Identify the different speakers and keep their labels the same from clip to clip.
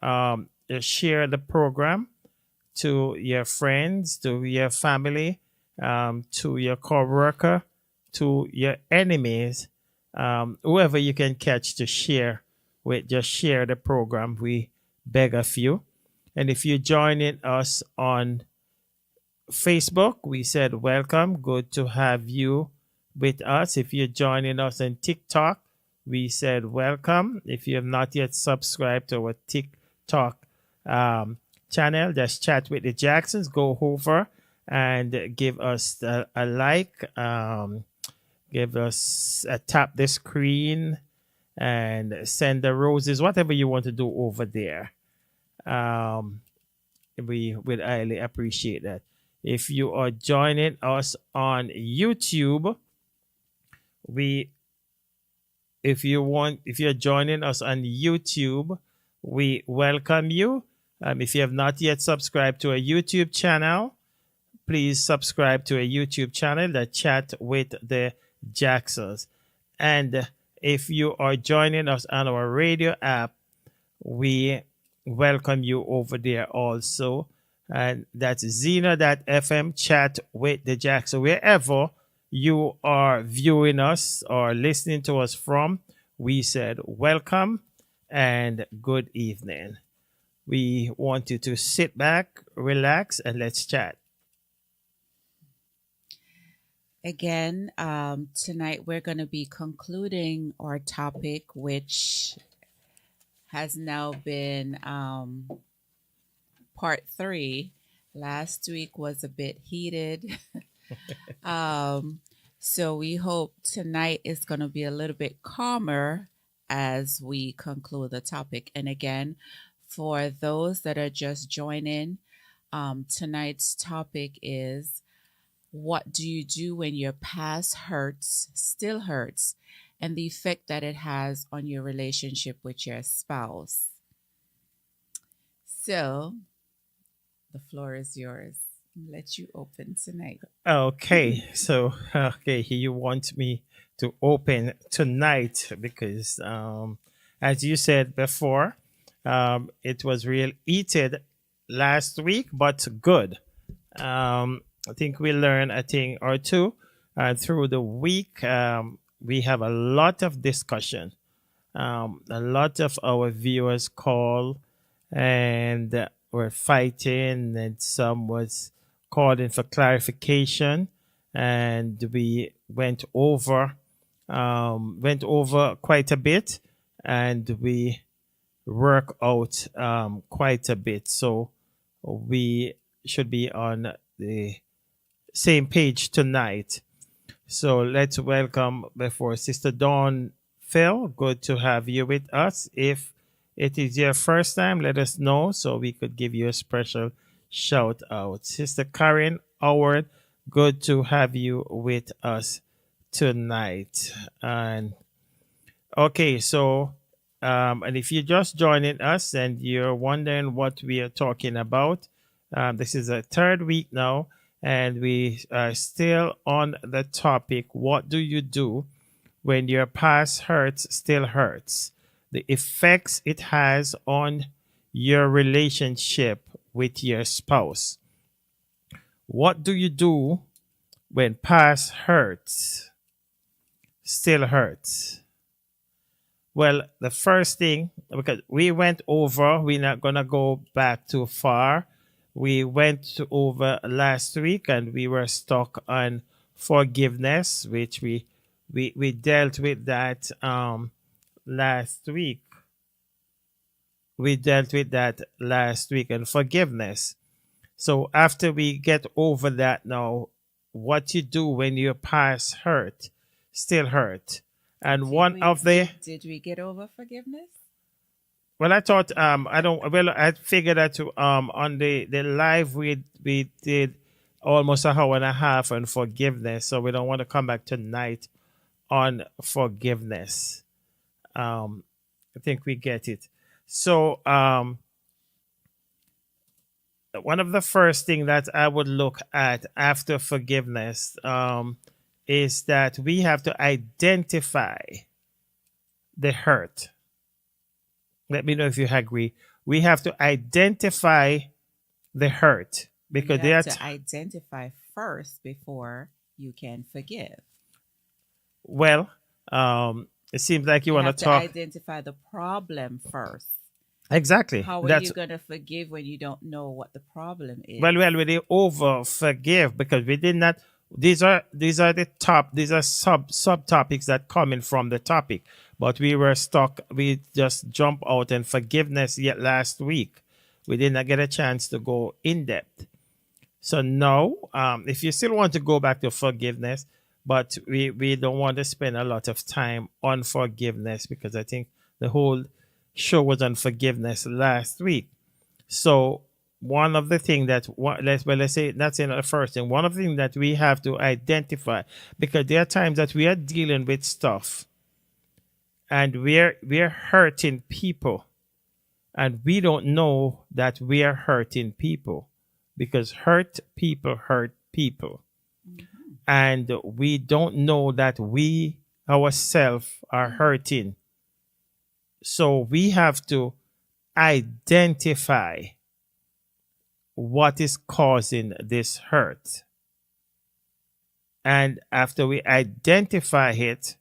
Speaker 1: share the program to your friends, to your family, to your coworker, to your enemies, whoever you can catch to share with. Just share the program. We beg of you. And if you're joining us on Facebook, we said welcome. Good to have you with us. If you're joining us on TikTok, we said welcome. If you have not yet subscribed to our TikTok channel, just chat with the Jacksons. Go over and give us a like. Give us a tap the screen and send the roses, whatever you want to do over there. Um, we would highly appreciate that. If you are joining us on YouTube, we if you're joining us on YouTube, we welcome you. If you have not yet subscribed to a YouTube channel, please subscribe to a YouTube channel that Chat with the Jacksons. And if you are joining us on our radio app, we welcome you over there also. And that's Zena.fm, Chat with the Jacksons. Wherever you are viewing us or listening to us from, we said welcome and good evening. We want you to sit back, relax, and let's chat.
Speaker 2: Again, tonight we're going to be concluding our topic, which has now been part 3. Last week was a bit heated. So we hope tonight is going to be a little bit calmer as we conclude the topic. And again, for those that are just joining, tonight's topic is, what do you do when your past still hurts, and the effect that it has on your relationship with your spouse? So, the floor is yours. I'll let you open tonight.
Speaker 1: Okay, so you want me to open tonight because, as you said before, it was real heated last week, but good. I think we learned a thing or two through the week. We have a lot of discussion. A lot of our viewers call and were fighting, and some was calling for clarification, and we went over quite a bit, and we work out quite a bit. So we should be on the same page tonight. So let's welcome before Sister Dawn Phil. Good to have you with us. If it is your first time, let us know so we could give you a special shout out. Sister Karen Howard, good to have you with us tonight. And okay, so and if you're just joining us and you're wondering what we are talking about, this is a third week now, and we are still on the topic, what do you do when your past hurts still hurts? The effects it has on your relationship with your spouse. What do you do when past hurts still hurts? Well, the first thing, because we went over, we're not going to go back too far. We went over last week and we were stuck on forgiveness, which we dealt with that last week. We dealt with that last week and forgiveness. So after we get over that now, what you do when your past hurt still hurt. And
Speaker 2: did we get over forgiveness?
Speaker 1: Well, I thought I figured that on the live we did almost an hour and a half on forgiveness, so we don't want to come back tonight on forgiveness. I think we get it. So one of the first thing that I would look at after forgiveness is that we have to identify the hurt. Let me know if you agree. We have to identify the hurt
Speaker 2: You
Speaker 1: because
Speaker 2: have
Speaker 1: there are
Speaker 2: to identify first before you can forgive.
Speaker 1: well, it seems like you
Speaker 2: You
Speaker 1: want to
Speaker 2: have to
Speaker 1: talk
Speaker 2: identify the problem first.
Speaker 1: exactly.
Speaker 2: How are you
Speaker 1: That's
Speaker 2: going to forgive when you don't know what the problem
Speaker 1: well,
Speaker 2: is?
Speaker 1: we did over forgive because we did not. These are the top. These are subtopics that coming from the topic, but we were stuck. We just jump out and forgiveness yet last week. We did not get a chance to go in depth. So now, if you still want to go back to forgiveness, but we don't want to spend a lot of time on forgiveness because I think the whole show was on forgiveness last week. So one of the things that let's say that's in the first thing. One of the things that we have to identify because there are times that we are dealing with stuff and we're hurting people and we don't know that we are hurting people because hurt people
Speaker 2: Mhm.
Speaker 1: and we don't know that we ourselves are hurting. So we have to identify what is causing this hurt. And after we identify it,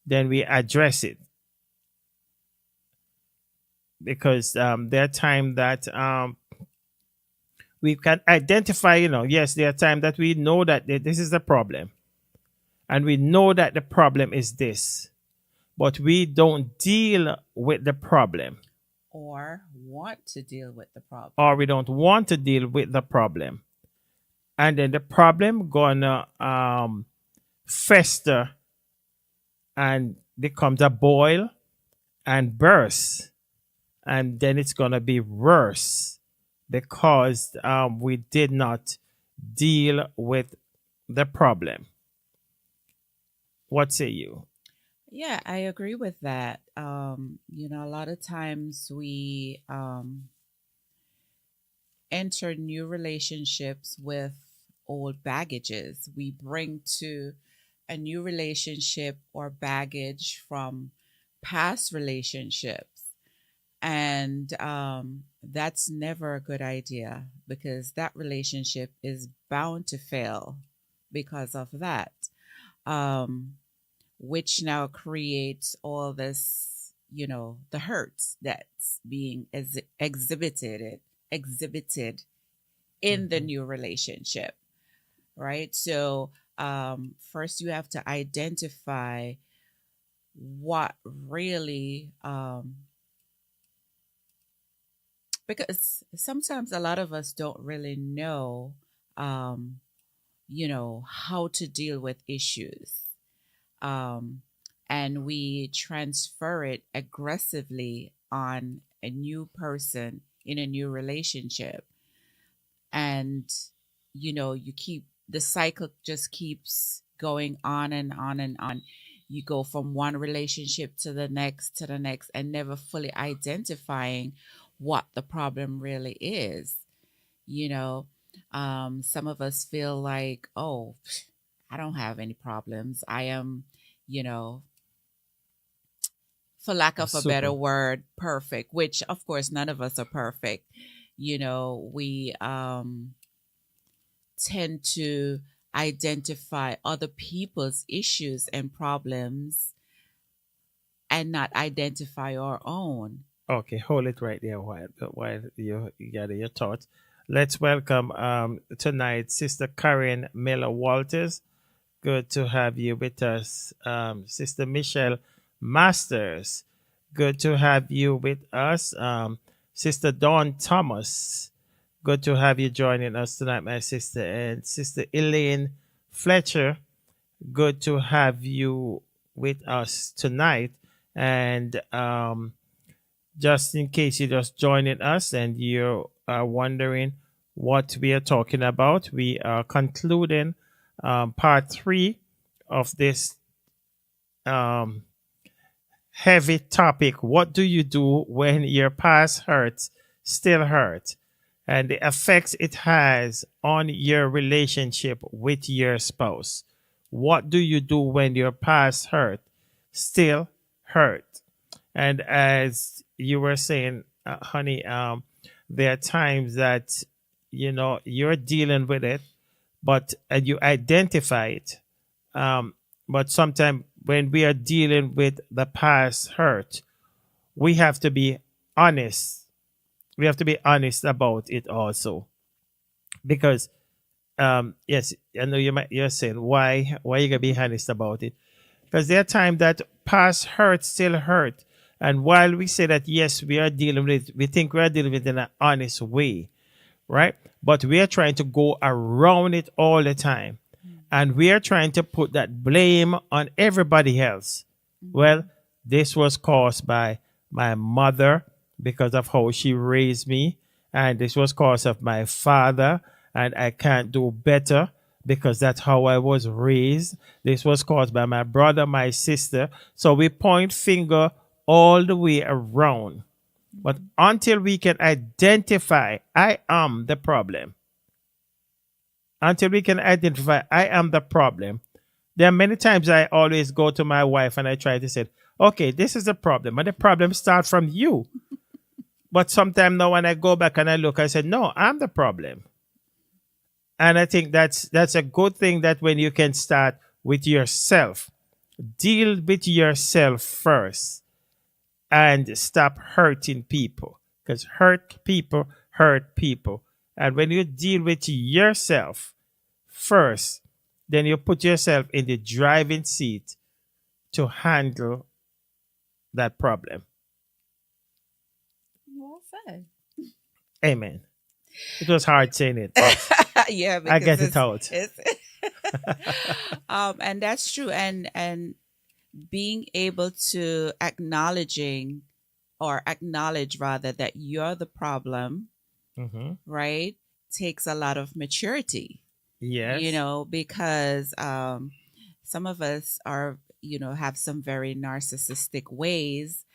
Speaker 1: then we address it. Because there are times that we can identify, yes, there are times that we know that this is the problem. And we know that the problem is this. But we don't deal with the problem.
Speaker 2: Or want to deal with the
Speaker 1: Or
Speaker 2: problem.
Speaker 1: we don't want to deal with the problem. And then the problem gonna fester and becomes a boil and burst, and then it's gonna be worse because we did not deal with the problem. What say you?
Speaker 2: Yeah, I agree with that. A lot of times we enter new relationships with old baggages. We bring to a new relationship or baggage from past relationships. And that's never a good idea because that relationship is bound to fail because of that. Um, which now creates all this, the hurts that's being exhibited in the
Speaker 1: Mhm.
Speaker 2: new relationship, right? So first you have to identify what really, because sometimes a lot of us don't really know, um, how to deal with issues. um, and we transfer it aggressively on a new person in a new relationship. And, you keep the cycle just keeps going on and on and on. You go from one relationship to the next, and never fully identifying what the problem really is. You know, some of us feel like, oh, I don't have any problems. I am, you know, for lack of a better
Speaker 1: Super.
Speaker 2: word, perfect, which of course none of us are perfect. We tend to identify other people's issues and problems and not identify our own.
Speaker 1: Okay, hold it right there while you gather your thoughts. Let's welcome tonight Sister Karen Miller Walters. Good to have you with us. Sister Michelle Masters. Good to have you with us. Sister Dawn Thomas. Good to have you joining us tonight, my sister. And Sister Elaine Fletcher. Good to have you with us tonight. And just in case you're just joining us and you are wondering what we are talking about, we are concluding part three of this um, heavy topic. What do you do when your past hurts still hurt? And the effects it has on your relationship with your spouse. What do you do when your past hurt still hurt? And as you were saying, honey, there are times that you're dealing with it, but and you identify it. Um, but sometimes when we are dealing with the past hurt, we have to be honest. We have to be honest about it also, because yes, I know you're saying why you gotta be honest about it, because there are times that past hurt still hurt, and while we say that yes we are dealing with it, we think we are dealing with it in an honest way, right? But we are trying to go around it all the time, and we are trying to put that blame on everybody else. Well, this was caused by my mother because of how she raised me, and this was caused of my father, and I can't do better because that's how I was raised. This was caused by my brother, my sister. So we point finger all the way around. But until we can identify, I am the problem, until we can identify, I am the problem, there are many times I always go to my wife and I try to say, okay, this is the problem, but the problem starts from you. But sometimes now when I go back and I look, I said, no, I'm the problem. And I think that's a good thing, that when you can start with yourself, deal with yourself first, and stop hurting people, because hurt people. And when you deal with yourself first, then you put yourself in the driving seat to handle that problem.
Speaker 2: Well said.
Speaker 1: Amen. It was hard saying it, but
Speaker 2: Yeah,
Speaker 1: I
Speaker 2: because
Speaker 1: get it out.
Speaker 2: it's and that's true. And being able to acknowledge rather that you're the problem,
Speaker 1: Hmm.
Speaker 2: right, takes a lot of maturity,
Speaker 1: Yes.
Speaker 2: because some of us are, have some very narcissistic ways,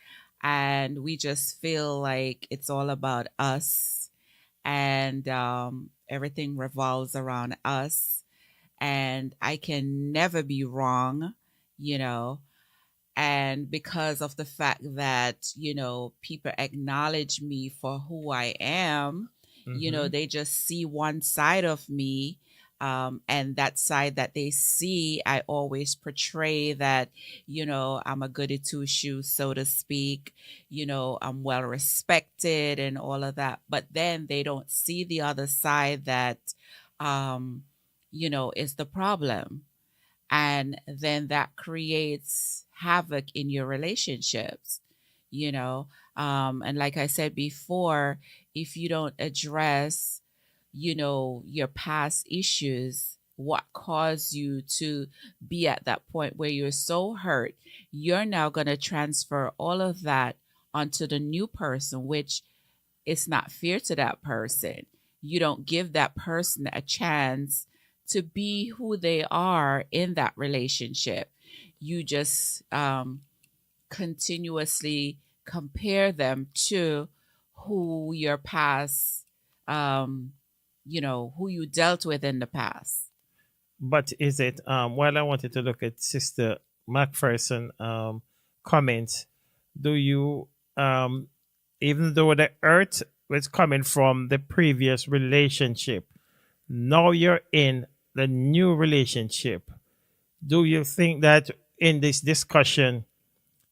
Speaker 2: and we just feel like it's all about us, and everything revolves around us, and I can never be wrong, you know. And because of the fact that, people acknowledge me for who I am,
Speaker 1: Hmm.
Speaker 2: they just see one side of me. And that side that they see, I always portray that, I'm a goody two shoes, so to speak. I'm well respected and all of that. But then they don't see the other side that, um, is the problem, and then that creates havoc in your relationships, you know and like I said before, if you don't address, your past issues, what caused you to be at that point where you're so hurt, you're now going to transfer all of that onto the new person, which it's not fair to that person. You don't give that person a chance to be who they are in that relationship. You just continuously compare them to who your past, um, who you dealt with in the past.
Speaker 1: But is it, while I wanted to look at Sister Macpherson comments, do you, even though the hurt was coming from the previous relationship, now you're in the new relationship, do you think that in this discussion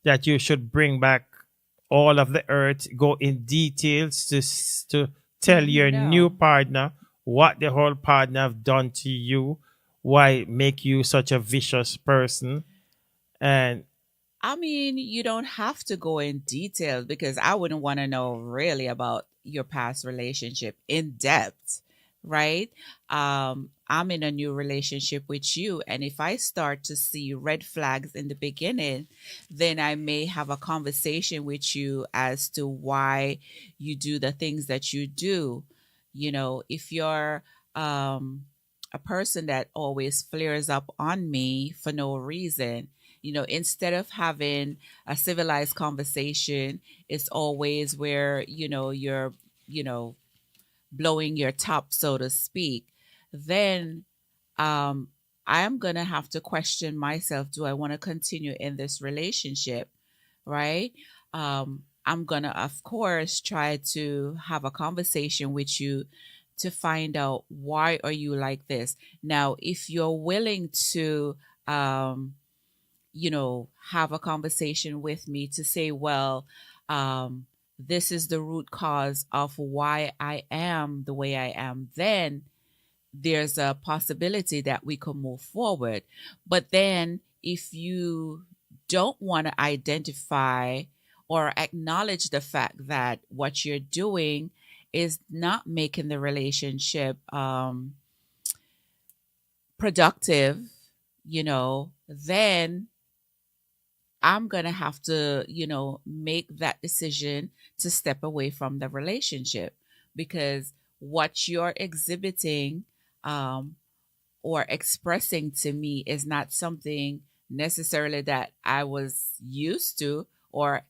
Speaker 1: that you should bring back all of the earth, go in details to tell your new
Speaker 2: No.
Speaker 1: partner what the whole partner have done to you, why make you such a vicious person, and
Speaker 2: I mean, you don't have to go in detail, because I wouldn't want to know really about your past relationship in depth, right? I'm in a new relationship with you, and if I start to see red flags in the beginning, then I may have a conversation with you as to why you do the things that you do. If you're a person that always flares up on me for no reason, instead of having a civilized conversation, it's always where, you're, you know, blowing your top, so to speak. Then um, I'm going to have to question myself. Do I want to continue in this relationship? Right? I'm gonna, of course, try to have a conversation with you to find out why are you like this. Now, if you're willing to, um, have a conversation with me to say, well, this is the root cause of why I am the way I am, then there's a possibility that we can move forward. But then if you don't want to identify or acknowledge the fact that what you're doing is not making the relationship productive, then I'm going to have to, make that decision to step away from the relationship, because what you're exhibiting um, or expressing to me is not something necessarily that I was used to or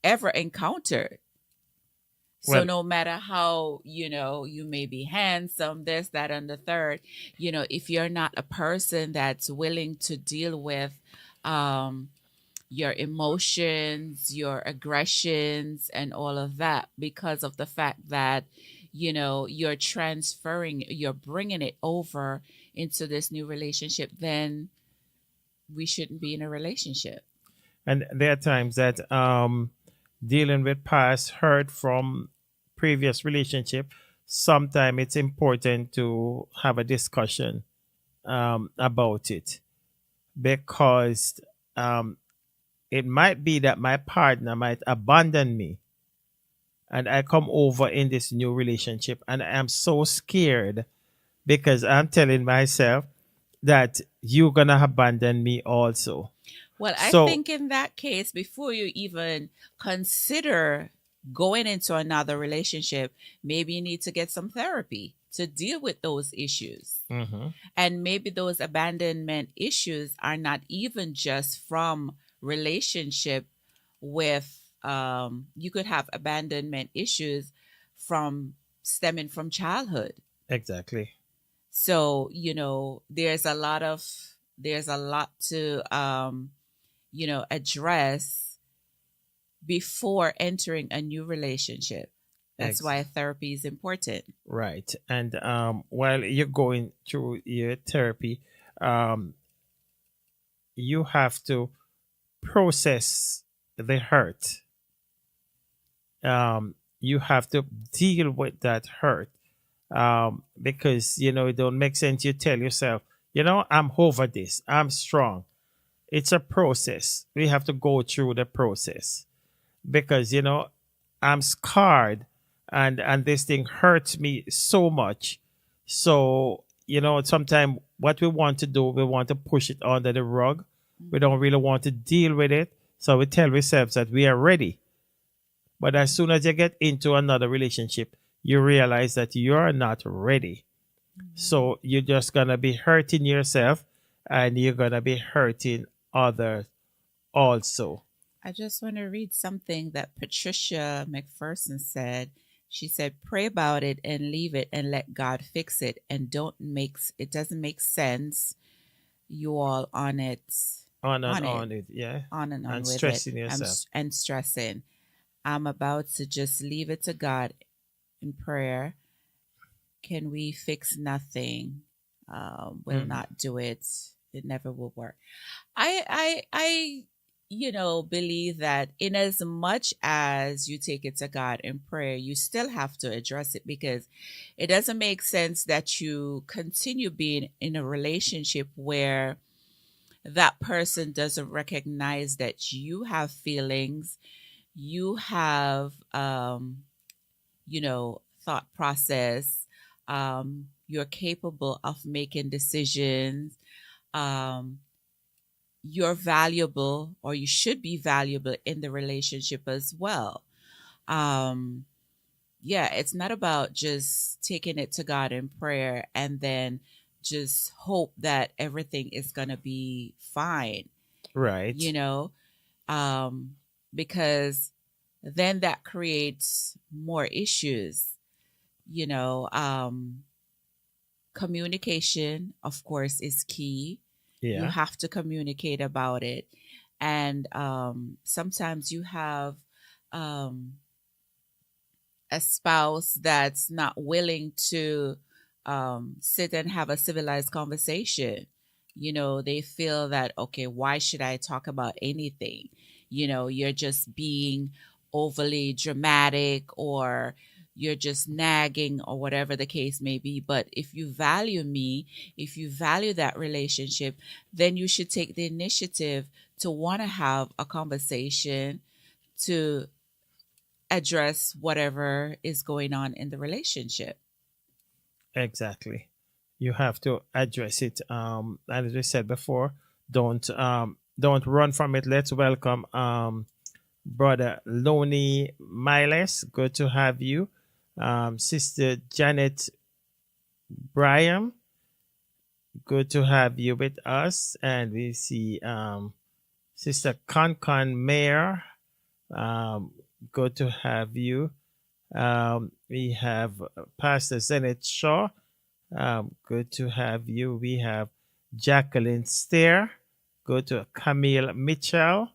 Speaker 2: ever encountered. So
Speaker 1: Well,
Speaker 2: no matter how, you may be handsome, this, that, and the third, if you're not a person that's willing to deal with um, your emotions, your aggressions, and all of that, because of the fact that, you're bringing it over into this new relationship, then we shouldn't be in a relationship.
Speaker 1: and there are times that dealing with past hurt from previous relationship, sometimes it's important to have a discussion about it, because um, it might be that my partner might abandon me and I come over in this new relationship and I am so scared because I'm telling myself that you're gonna abandon me also.
Speaker 2: Well, I
Speaker 1: So
Speaker 2: think in that case, before you even consider going into another relationship, maybe you need to get some therapy to deal with those issues.
Speaker 1: mhm,
Speaker 2: And maybe those abandonment issues are not even just from relationship with, you could have abandonment issues from stemming from childhood.
Speaker 1: exactly.
Speaker 2: So, there's a lot to, address before entering a new relationship. That's
Speaker 1: Ex-
Speaker 2: why therapy is important.
Speaker 1: right. And while you're going through your therapy, um, you have to process the hurt. You have to deal with that hurt, because it don't make sense. You tell yourself, I'm over this. I'm strong. It's a process. We have to go through the process because I'm scarred, and this thing hurts me so much. So sometimes what we want to do, we want to push it under the rug. We don't really want to deal with it. So we tell ourselves that we are ready. But as soon as you get into another relationship, you realize that you're not ready.
Speaker 2: Mhm.
Speaker 1: So you're just gonna be hurting yourself, and you're gonna be hurting others also.
Speaker 2: I just want to read something that Patricia McPherson said. She said, "Pray about it and leave it and let God fix it. And don't makes it doesn't make sense. You all
Speaker 1: On and
Speaker 2: on it,
Speaker 1: on it, yeah.
Speaker 2: and on
Speaker 1: And
Speaker 2: with it.
Speaker 1: stressing yourself.
Speaker 2: And stressing. I'm about to just leave it to God in prayer. Can we fix nothing? Will
Speaker 1: Hmm.
Speaker 2: not do it. It never will work." I believe that in as much as you take it to God in prayer, you still have to address it, because it doesn't make sense that you continue being in a relationship where that person doesn't recognize that you have feelings, you have thought process, you're capable of making decisions, um, you're valuable, or you should be valuable in the relationship as well. Um, yeah, it's not about just taking it to God in prayer and then just hope that everything is going to be fine, you
Speaker 1: Right.
Speaker 2: know, um, because then that creates more issues, you know. Communication, of course, is key. You
Speaker 1: Yeah.
Speaker 2: have to communicate about it. And sometimes you have um, a spouse that's not willing to sit and have a civilized conversation. They feel that, okay, why should I talk about anything? You're just being overly dramatic, or you're just nagging, or whatever the case may be. But if you value me, if you value that relationship, then you should take the initiative to want to have a conversation, to address whatever is going on in the relationship.
Speaker 1: Exactly. You have to address it. And as we said before, don't run from it. Let's welcome brother Loney Miles. Good to have you. Sister Janet Bryan. Good to have you with us. And we see Sister Concon Mayer. Um, Good to have you. We have Pastor Zenith Shaw. Good to have you. We have Jacqueline Stair. Good to Camille Mitchell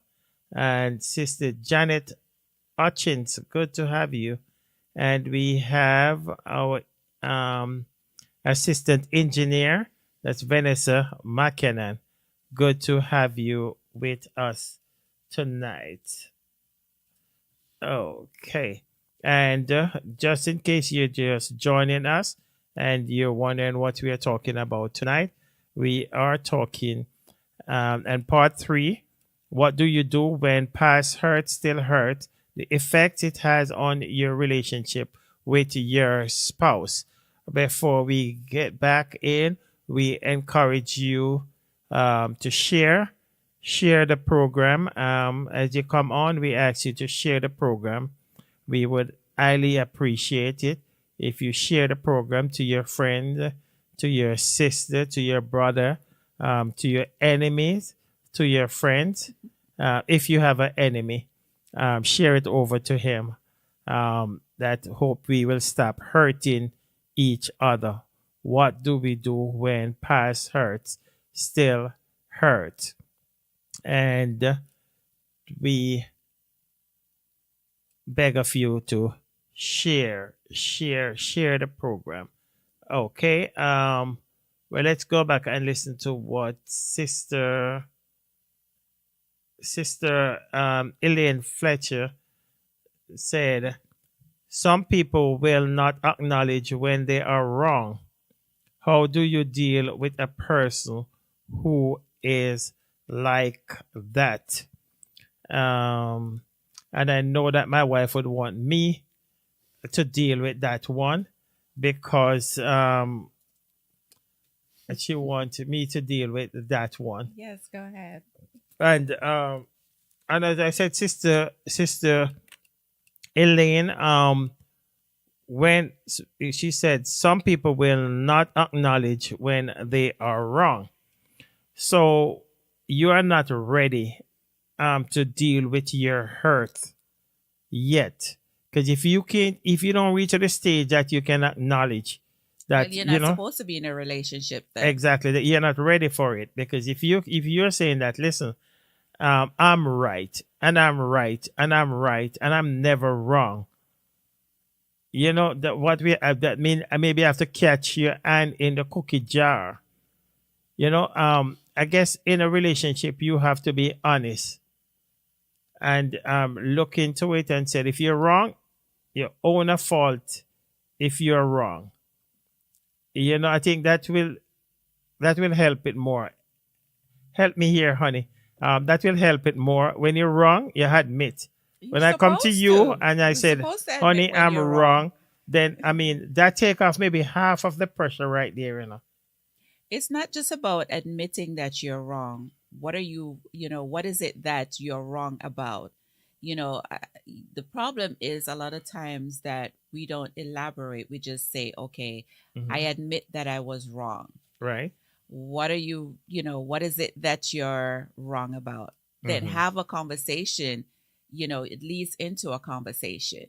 Speaker 1: and Sister Janet Hutchins. Good to have you. And we have our um, assistant engineer. That's Vanessa McKinnon. Good to have you with us tonight. Okay. And just in case you're just joining us and you're wondering what we are talking about tonight, we are talking, and part three, what do you do when past hurt still hurt? The effect it has on your relationship with your spouse. Before we get back in, we encourage you to share the program. As you come on, we ask you to share the program. We would highly appreciate it if you share the program to your friend, to your sister, to your brother, to your enemies, to your friends. If you have an enemy, share it over to him. That hope we will stop hurting each other. What do we do when past hurts still hurt? And we beg of you to share the program. Okay. Well, let's go back and listen to what Sister Elaine Fletcher said. Some people will not acknowledge when they are wrong. How do you deal with a person who is like that? Um, and I know that my wife would want me to deal with that one because she wants me to deal with that one.
Speaker 2: Yes, go ahead.
Speaker 1: And as I said, Sister Elaine, when she said some people will not acknowledge when they are wrong, so you are not ready to deal with your hurt yet. Because if you don't reach to the stage that you can acknowledge
Speaker 2: Well,
Speaker 1: that,
Speaker 2: you're not supposed to be in a relationship then.
Speaker 1: exactly, that you're not ready for it. Because if you're saying that, listen, I'm right, and I'm right, and I'm right, and I'm never wrong. That what we that mean I maybe have to catch your hand in the cookie jar. I guess in a relationship you have to be honest and look into it and said if you're wrong, you own a fault. If you're wrong, I think that will help it more. Help me here, honey. That will help it more. When you're wrong, you admit.
Speaker 2: You're
Speaker 1: When I come to
Speaker 2: supposed
Speaker 1: you
Speaker 2: to.
Speaker 1: and I
Speaker 2: You're
Speaker 1: said,
Speaker 2: supposed to admit
Speaker 1: honey,
Speaker 2: when
Speaker 1: I'm
Speaker 2: you're
Speaker 1: wrong, then I mean that take off maybe half of the pressure right there.
Speaker 2: It's not just about admitting that you're wrong. What are what is it that you're wrong about? The problem is a lot of times that we don't elaborate. We just say, okay, I
Speaker 1: Hmm.
Speaker 2: admit that I was wrong.
Speaker 1: Right?
Speaker 2: What are what is it that you're wrong about? Then
Speaker 1: Hmm.
Speaker 2: have a conversation. It leads into a conversation.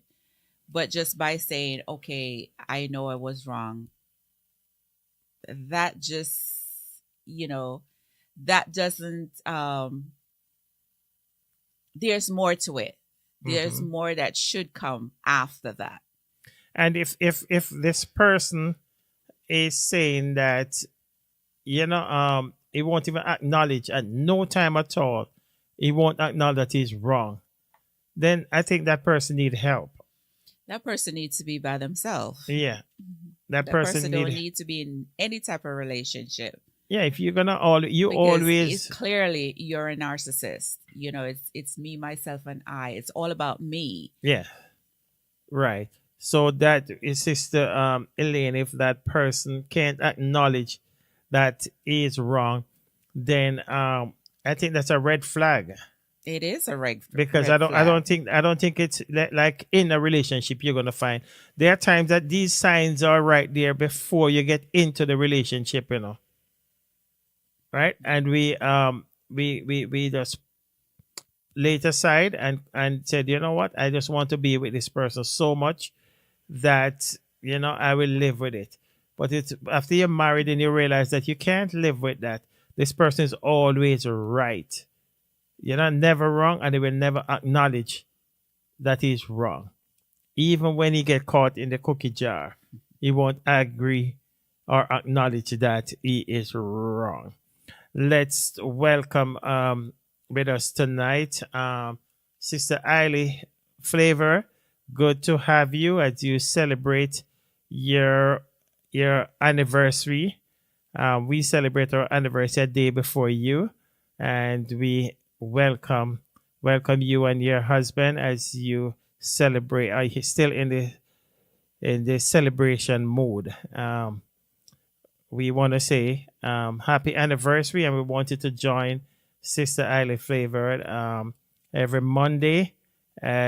Speaker 2: But just by saying, okay, I know I was wrong, that just, you know, that doesn't, there's more to it. There's
Speaker 1: Hmm.
Speaker 2: more that should come after that.
Speaker 1: And if this person is saying that, he won't even acknowledge at no time at all, he won't acknowledge that he's wrong, then I think that person need help.
Speaker 2: That person needs to be by themselves.
Speaker 1: Yeah, that
Speaker 2: That
Speaker 1: person
Speaker 2: person don't
Speaker 1: need.
Speaker 2: need to be in any type of relationship
Speaker 1: Yeah, if you're gonna all you
Speaker 2: because it's
Speaker 1: always.
Speaker 2: clearly you're a narcissist. It's me, myself, and I. It's all about me.
Speaker 1: Yeah, right. So that is Sister Elaine, if that person can't acknowledge that he is wrong, then I think that's a red flag.
Speaker 2: It is a
Speaker 1: Because
Speaker 2: red flag.
Speaker 1: I don't think it's like in a relationship you're gonna find there are times that these signs are right there before you get into the relationship, right? And we just laid aside and said, you know what, I just want to be with this person so much that I will live with it. But it's after you're married and you realize that you can't live with that. This person is always right. You're not never wrong, and they will never acknowledge that he's wrong. Even when he get caught in the cookie jar, he won't agree or acknowledge that he is wrong. Let's welcome with us tonight, Sister Eiley Flavor. Good to have you as you celebrate your anniversary. We celebrate our anniversary a day before you, and we welcome you and your husband as you celebrate. Are you still in the celebration mood? We want to say happy anniversary, and we wanted to join Sister Eiley Flavored every Monday.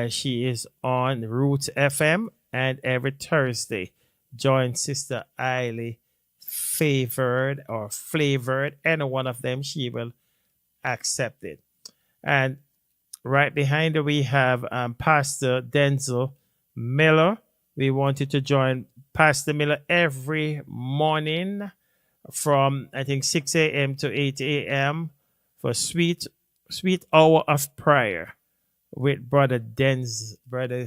Speaker 1: She is on Roots FM, and every Thursday, join Sister Eiley Favored or Flavored. Any one of them, she will accept it. And right behind her, we have Pastor Denzel Miller. We wanted to join Pastor Miller every morning from I think 6 a.m. to 8 a.m. for sweet hour of prayer with Brother Denzel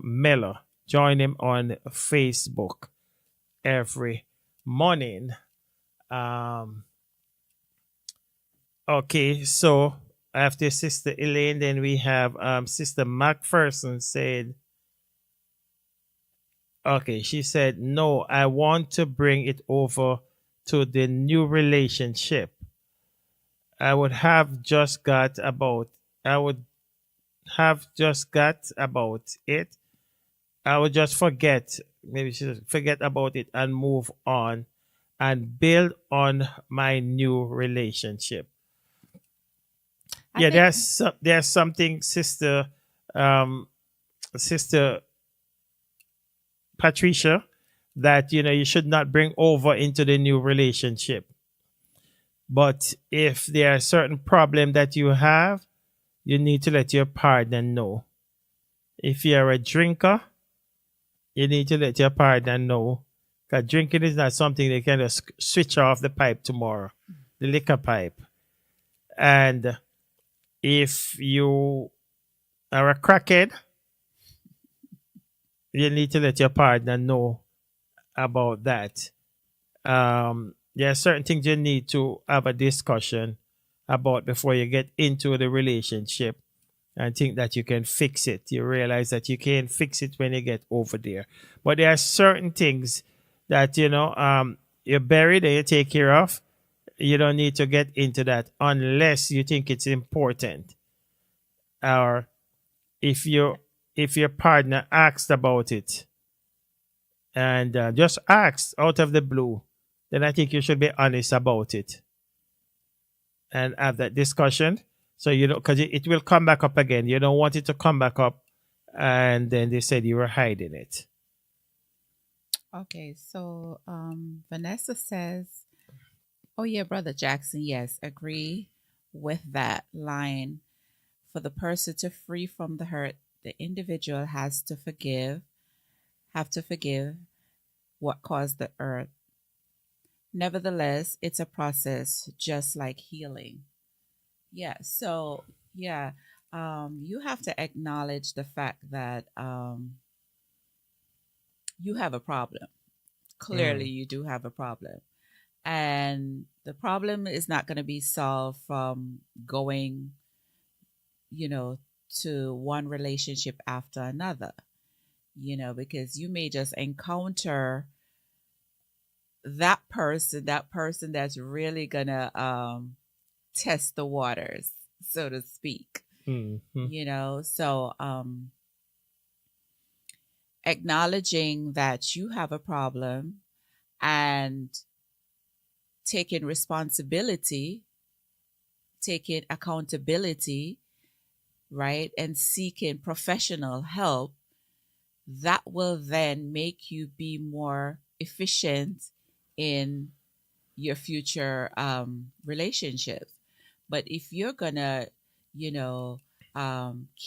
Speaker 1: Miller. Join him on Facebook every morning. Um, okay, so after Sister Elaine, then we have Sister Macpherson said, okay, she said, no, I want to bring it over to the new relationship. I would have just got about I would have just got about it. I would just forget, maybe she said, forget about it and move on and build on my new relationship.
Speaker 2: I
Speaker 1: Yeah,
Speaker 2: think
Speaker 1: there's something, um, Sister Patricia, that you should not bring over into the new relationship. But if there are certain problem that you have, you need to let your partner know. If you're a drinker, you need to let your partner know. Because drinking is not something they can just switch off the pipe tomorrow, the liquor pipe. And if you are a crackhead, you need to let your partner know about that. There are certain things you need to have a discussion about before you get into the relationship and think that you can fix it. You realize that you can't fix it when you get over there. But there are certain things that you buried and you take care of. You don't need to get into that unless you think it's important, or if your partner asked about it and just asked out of the blue, then I think you should be honest about it and have that discussion. So you know, because it will come back up again. You don't want it to come back up, and then they said you were hiding it.
Speaker 2: okay. So Vanessa says, "Oh yeah, brother Jackson. Yes, agree with that line. For the person to free from the hurt, the individual have to forgive what caused the hurt. Nevertheless, it's a process, just like healing." Yeah. So yeah. You have to acknowledge the fact that you have a problem. Clearly,
Speaker 1: Mm,
Speaker 2: you do have a problem. And the problem is not going to be solved from going, you know, to one relationship after another, because you may just encounter that person that's really going to test the waters, so to speak,
Speaker 1: mm, mm.
Speaker 2: So acknowledging that you have a problem and taking responsibility, taking accountability, right, and seeking professional help, that will then make you be more efficient in your future relationships. But if you're gonna, you know,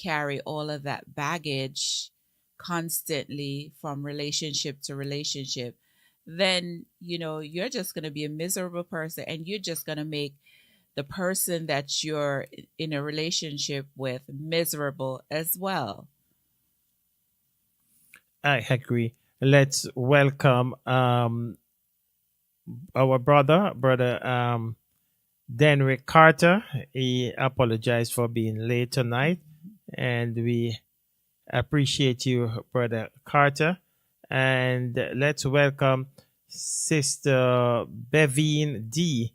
Speaker 2: carry all of that baggage constantly from relationship to relationship, then you're just gonna be a miserable person, and you're just gonna make the person that you're in a relationship with miserable as well.
Speaker 1: I agree. Let's welcome our brother Denrick Carter. He apologized for being late tonight, and we appreciate you, brother Carter. And let's welcome Sister Bevine D.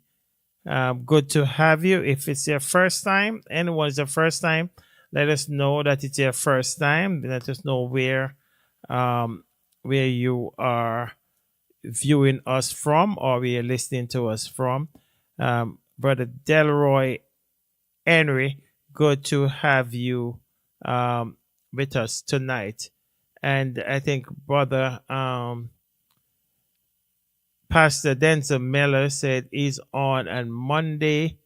Speaker 1: Good to have you. If it's your first time, anyone's your first time, let us know that it's your first time. Let us know um, where you are viewing us from or where you're listening to us from. Brother Delroy Henry, good to have you um, with us tonight. And I think Brother Pastor Denzel Miller said he's on Monday,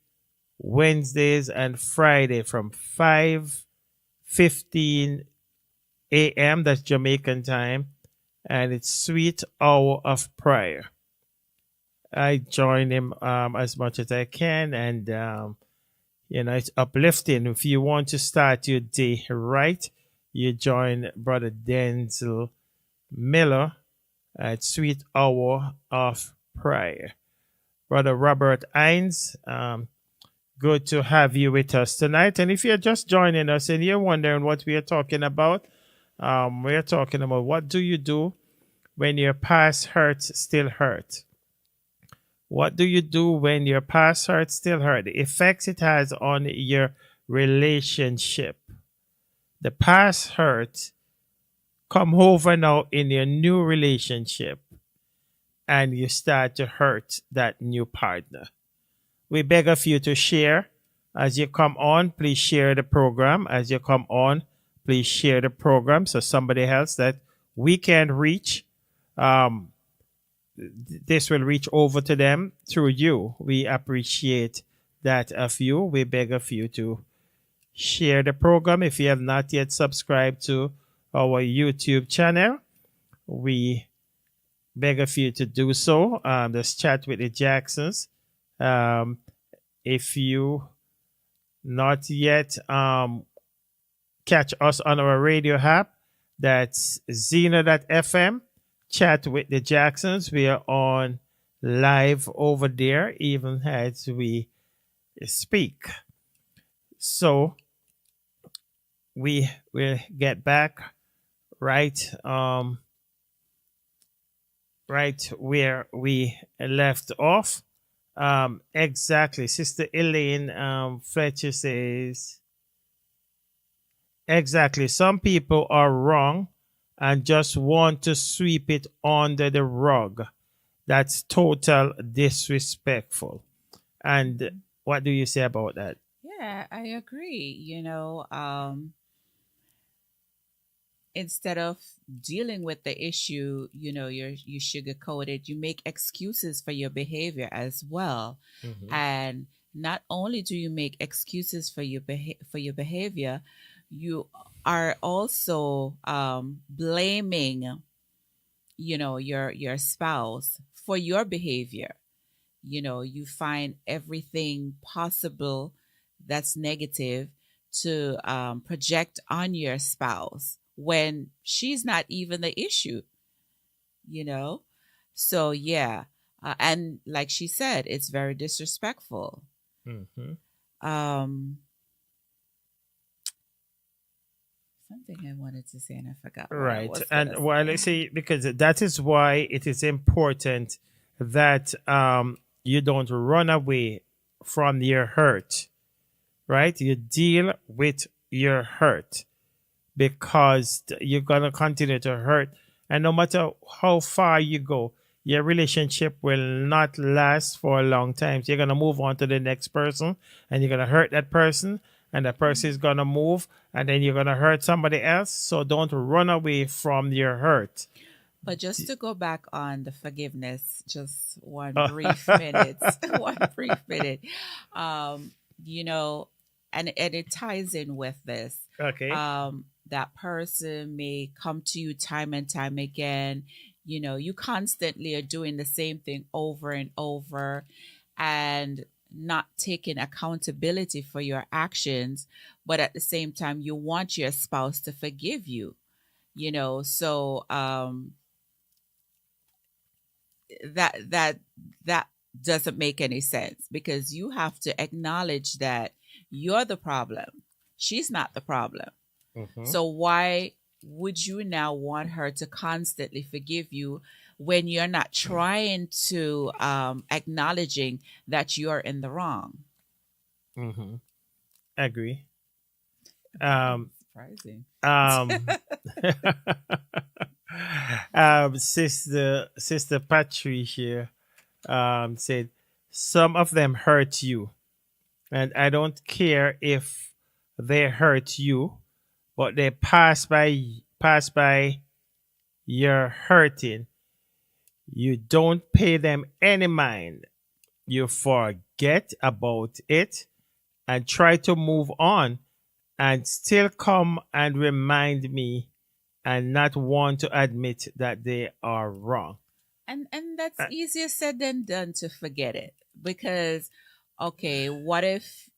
Speaker 1: Wednesdays, and Friday from 5:15 a.m. That's Jamaican time, and it's Sweet Hour of Prayer. I join him as much as I can, and it's uplifting. If you want to start your day right, you join Brother Denzel Miller at Sweet Hour of Prayer. Brother Robert Hines, good to have you with us tonight. And if you're just joining us and you're wondering what we are talking about, we're talking about what do you do when your past hurts still hurt? What do you do when your past hurts still hurt? The effects it has on your relationship. The past hurt come over now in your new relationship and you start to hurt that new partner. We beg of you to share as you come on. Please share the program as you come on. Please share the program so somebody else that we can reach. Um, this will reach over to them through you. We appreciate that of you. We beg of you to share the program. If you have not yet subscribed to our YouTube channel, we beg of you to do so. Let's chat with the Jacksons. Um, if you not yet catch us on our radio app, that's Zena.fm. Chat with the Jacksons. We are on live over there, even as we speak. So we will get back right right where we left off. Exactly. Sister Elaine Fletcher says, exactly. Some people are wrong and just want to sweep it under the rug. That's total disrespectful. And what do you say about that?
Speaker 2: Yeah, I agree. Instead of dealing with the issue, you sugarcoat it. You make excuses for your behavior as well,
Speaker 1: Mhm.
Speaker 2: and not only do you make excuses for for your behavior, you are also blaming, your spouse for your behavior. You find everything possible that's negative to project on your spouse when she's not even the issue, you know? So, yeah. And like she said, it's very disrespectful.
Speaker 1: Hmm.
Speaker 2: Um, Something I wanted to say and I forgot what I
Speaker 1: Right.
Speaker 2: was going to
Speaker 1: And while I
Speaker 2: say.
Speaker 1: say, because that is why it is important that you don't run away from your hurt, right? You deal with your hurt because you're going to continue to hurt. And no matter how far you go, your relationship will not last for a long time. So you're going to move on to the next person and you're going to hurt that person, and that person is going to move, and then you're going to hurt somebody else. So don't run away from your hurt.
Speaker 2: But just to go back on the forgiveness, just one brief minute, one brief minute. Um, you know, and it ties in with this.
Speaker 1: Okay.
Speaker 2: That person may come to you time and time again. You know, you constantly are doing the same thing over and over and not taking accountability for your actions, but at the same time, you want your spouse to forgive you, you know. So that that doesn't make any sense because you have to acknowledge that you're the problem. She's not the problem.
Speaker 1: Hmm.
Speaker 2: So why would you now want her to constantly forgive you when you're not trying to acknowledging that you're in the wrong?
Speaker 1: Hmm. Agree.
Speaker 2: Wow,
Speaker 1: Um,
Speaker 2: surprising.
Speaker 1: um, Sister Patricia said, some of them hurt you, and I don't care if they hurt you, but they pass by your hurting. You don't pay them any mind. You forget about it and try to move on, and still come and remind me and not want to admit that they are wrong.
Speaker 2: And that's
Speaker 1: Uh,
Speaker 2: easier said than done to forget it because okay, what if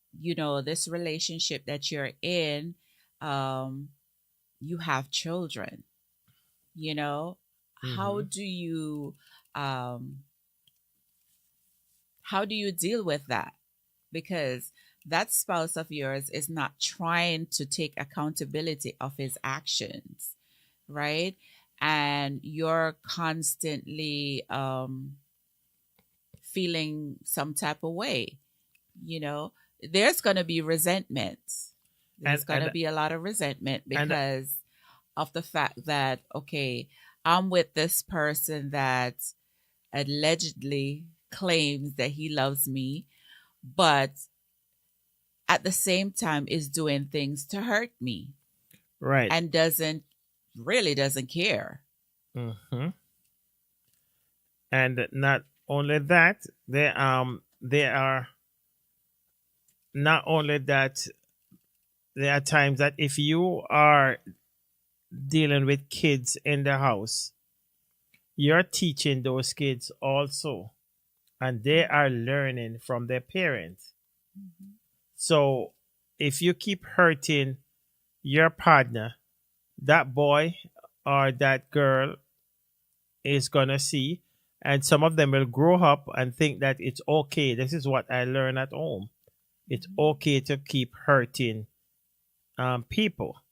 Speaker 2: this relationship that you're in, um you have children, you know how
Speaker 1: mhm.
Speaker 2: do you um how do you deal with that? Because that spouse of yours is not trying to take accountability of his actions, right? And you're constantly feeling some type of way, you know, there's going to be resentment.
Speaker 1: and
Speaker 2: There's going to
Speaker 1: and
Speaker 2: be a lot of resentment
Speaker 1: and
Speaker 2: because of the fact that, okay, I'm with this person that allegedly claims that he loves me, but at the same time is doing things to hurt me
Speaker 1: right.
Speaker 2: and doesn't care.
Speaker 1: Hmm. And not only that, they are not only that. There are times that if you are dealing with kids in the house, you're teaching those kids also, and they are learning from their parents.
Speaker 2: Mhm.
Speaker 1: So if you keep hurting your partner, that boy or that girl is gonna see, and some of them will grow up and think that it's okay. This is what I learned at home. It's
Speaker 2: Mhm.
Speaker 1: okay to keep hurting people.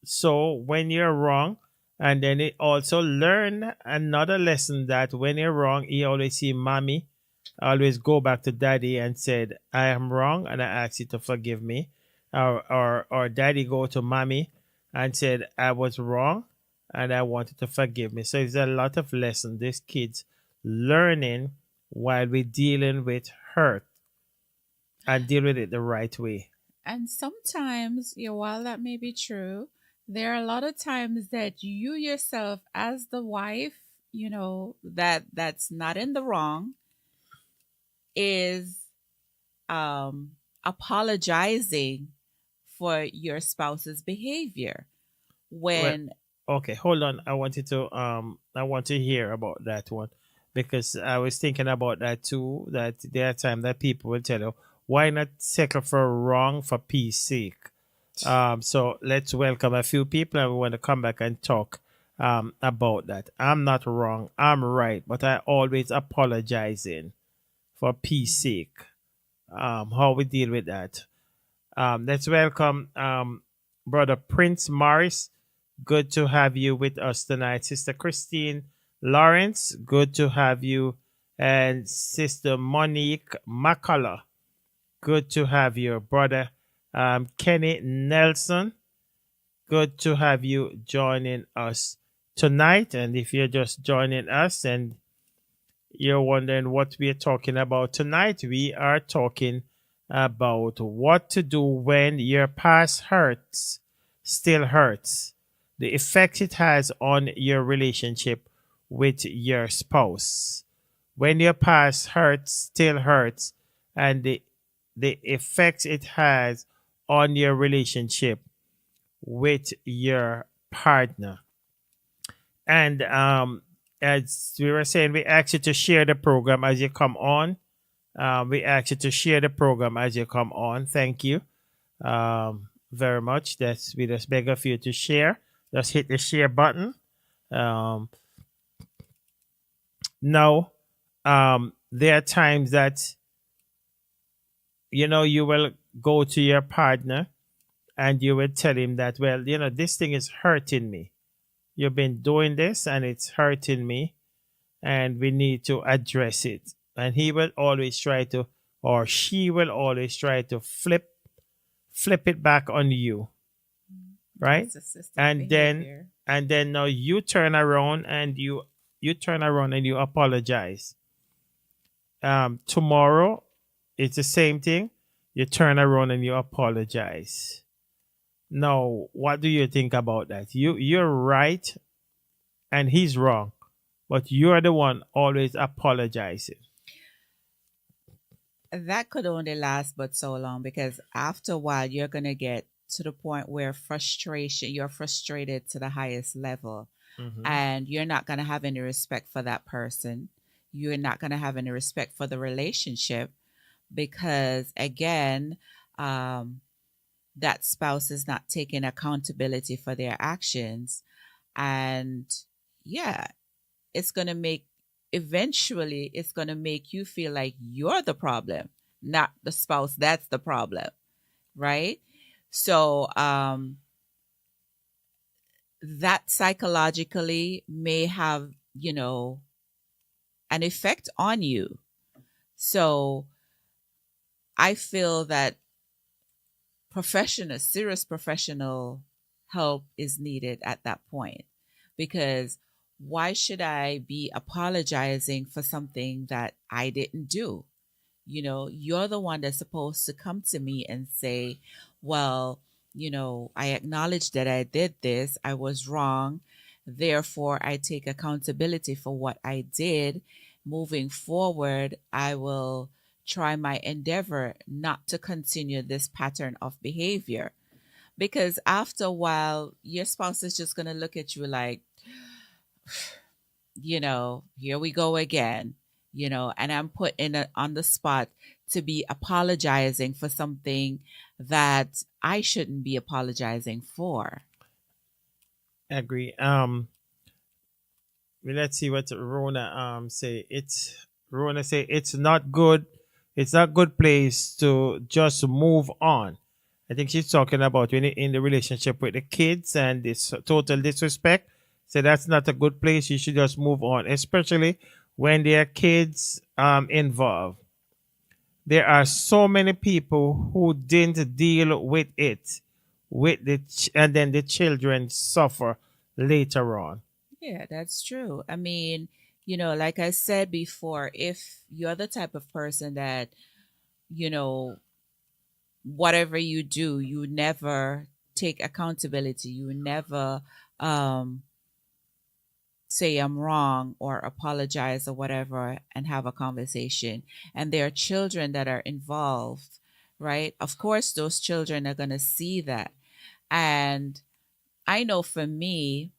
Speaker 1: So when you're wrong, and then it also learn another lesson that when you're wrong, you always see mommy, always go back to daddy and said, I am wrong and I ask you to forgive me. Or daddy go to mommy and said, I was wrong and I wanted to forgive me. So it's a lot of lesson these kids learning while we're dealing with hurt and deal with it the right way.
Speaker 2: And sometimes, yeah, while that may be true, there are a lot of times that you yourself, as the wife, that's not in the wrong, is um, apologizing for your spouse's behavior.
Speaker 1: Well,
Speaker 2: When
Speaker 1: okay, hold on. I want to hear about that one because I was thinking about that too. That there are times that people will tell you, why not settle for wrong for peace sake? So let's welcome a few people and we want to come back and talk about that. I'm not wrong. I'm right, but I always apologizing for peace sake. How we deal with that. Let's welcome Brother Prince Morris. Good to have you with us tonight. Sister Christine Lawrence, good to have you. And Sister Monique McCullough, good to have you. Brother Kenny Nelson, good to have you joining us tonight. And if you're just joining us and you're wondering what we're talking about tonight, we are talking about what to do when your past hurts still hurts, the effect it has on your relationship with your spouse. When your past hurts still hurts, and the effects it has on your relationship with your partner. And as we were saying, we ask you to share the program as you come on. We ask you to share the program as you come on. Thank you very much. That's we just beg of you to share. Just hit the share button. Um, now, there are times that you will go to your partner and you will tell him that, well, this thing is hurting me. You've been doing this and it's hurting me, and we need to address it. And he will always try to, or she will always try to flip it back on you, right? And
Speaker 2: behavior.
Speaker 1: then now you turn around and you turn around and you apologize. Tomorrow it's the same thing. You turn around and you apologize. Now, what do you think about that? You're right and he's wrong, but you're the one always apologizing.
Speaker 2: That could only last but so long, because after a while you're going to get to the point where you're frustrated to the highest level,
Speaker 1: Hmm.
Speaker 2: and you're not going to have any respect for that person. You're not going to have any respect for the relationship, because again, um, that spouse is not taking accountability for their actions. And yeah, it's going to make eventually it's going to make you feel like you're the problem, not the spouse that's the problem, right? So that psychologically may have, an effect on you. So I feel that serious professional help is needed at that point, because why should I be apologizing for something that I didn't do? You're the one that's supposed to come to me and say, well, I acknowledge that I did this, I was wrong. Therefore, I take accountability for what I did. Moving forward, I will try my endeavor not to continue this pattern of behavior. Because after a while, your spouse is just going to look at you like, here we go again, and I'm put on the spot to be apologizing for something that I shouldn't be apologizing for.
Speaker 1: Agree. Well, let's see what Rona say. Rona say it's not good. It's not good place to just move on. I think she's talking about when in the relationship with the kids and this total disrespect. So that's not a good place. You should just move on, especially when there are kids involved. There are so many people who didn't deal with it, and then the children suffer later on.
Speaker 2: Yeah, that's true. I mean, like I said before, if you're the type of person that, you know, whatever you do, you never take accountability, you never um, say I'm wrong or apologize or whatever and have a conversation, and there are children that are involved, right? Of course, those children are going to see that. And I know for me,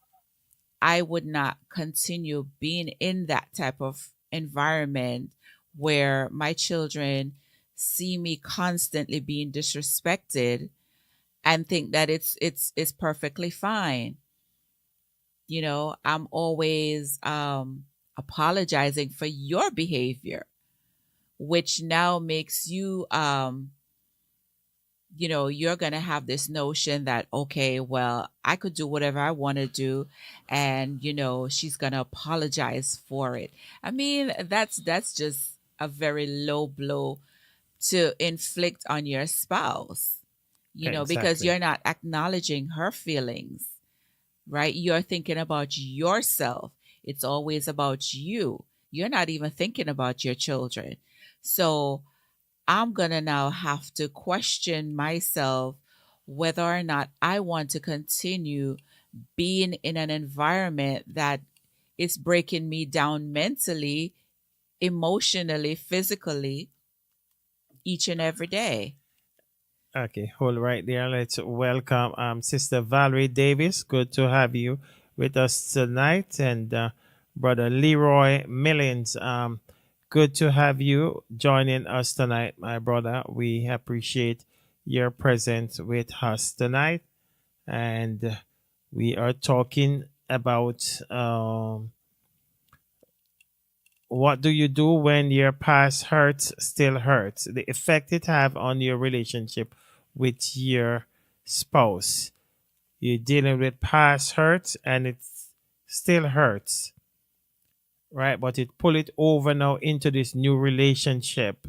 Speaker 2: I would not continue being in that type of environment where my children see me constantly being disrespected and think that it's perfectly fine. I'm always apologizing for your behavior, which now makes you you're going to have this notion that, okay, well, I could do whatever I want to do, and she's going to apologize for it. I mean, that's just a very low blow to inflict on your spouse, because
Speaker 1: Exactly.
Speaker 2: you're not acknowledging her feelings, right? You're thinking about yourself. It's always about you. You're not even thinking about your children. So I'm going to now have to question myself whether or not I want to continue being in an environment that is breaking me down mentally, emotionally, physically, each and every day.
Speaker 1: Okay, hold right there. Let's welcome Sister Valerie Davis. Good to have you with us tonight. And Brother Leroy Millings. Good to have you joining us tonight, my brother. We appreciate your presence with us tonight. And we are talking about what do you do when your past hurts still hurts? The effect it have on your relationship with your spouse. You're dealing with past hurts and it still hurts, right? But it pull it over now into this new relationship,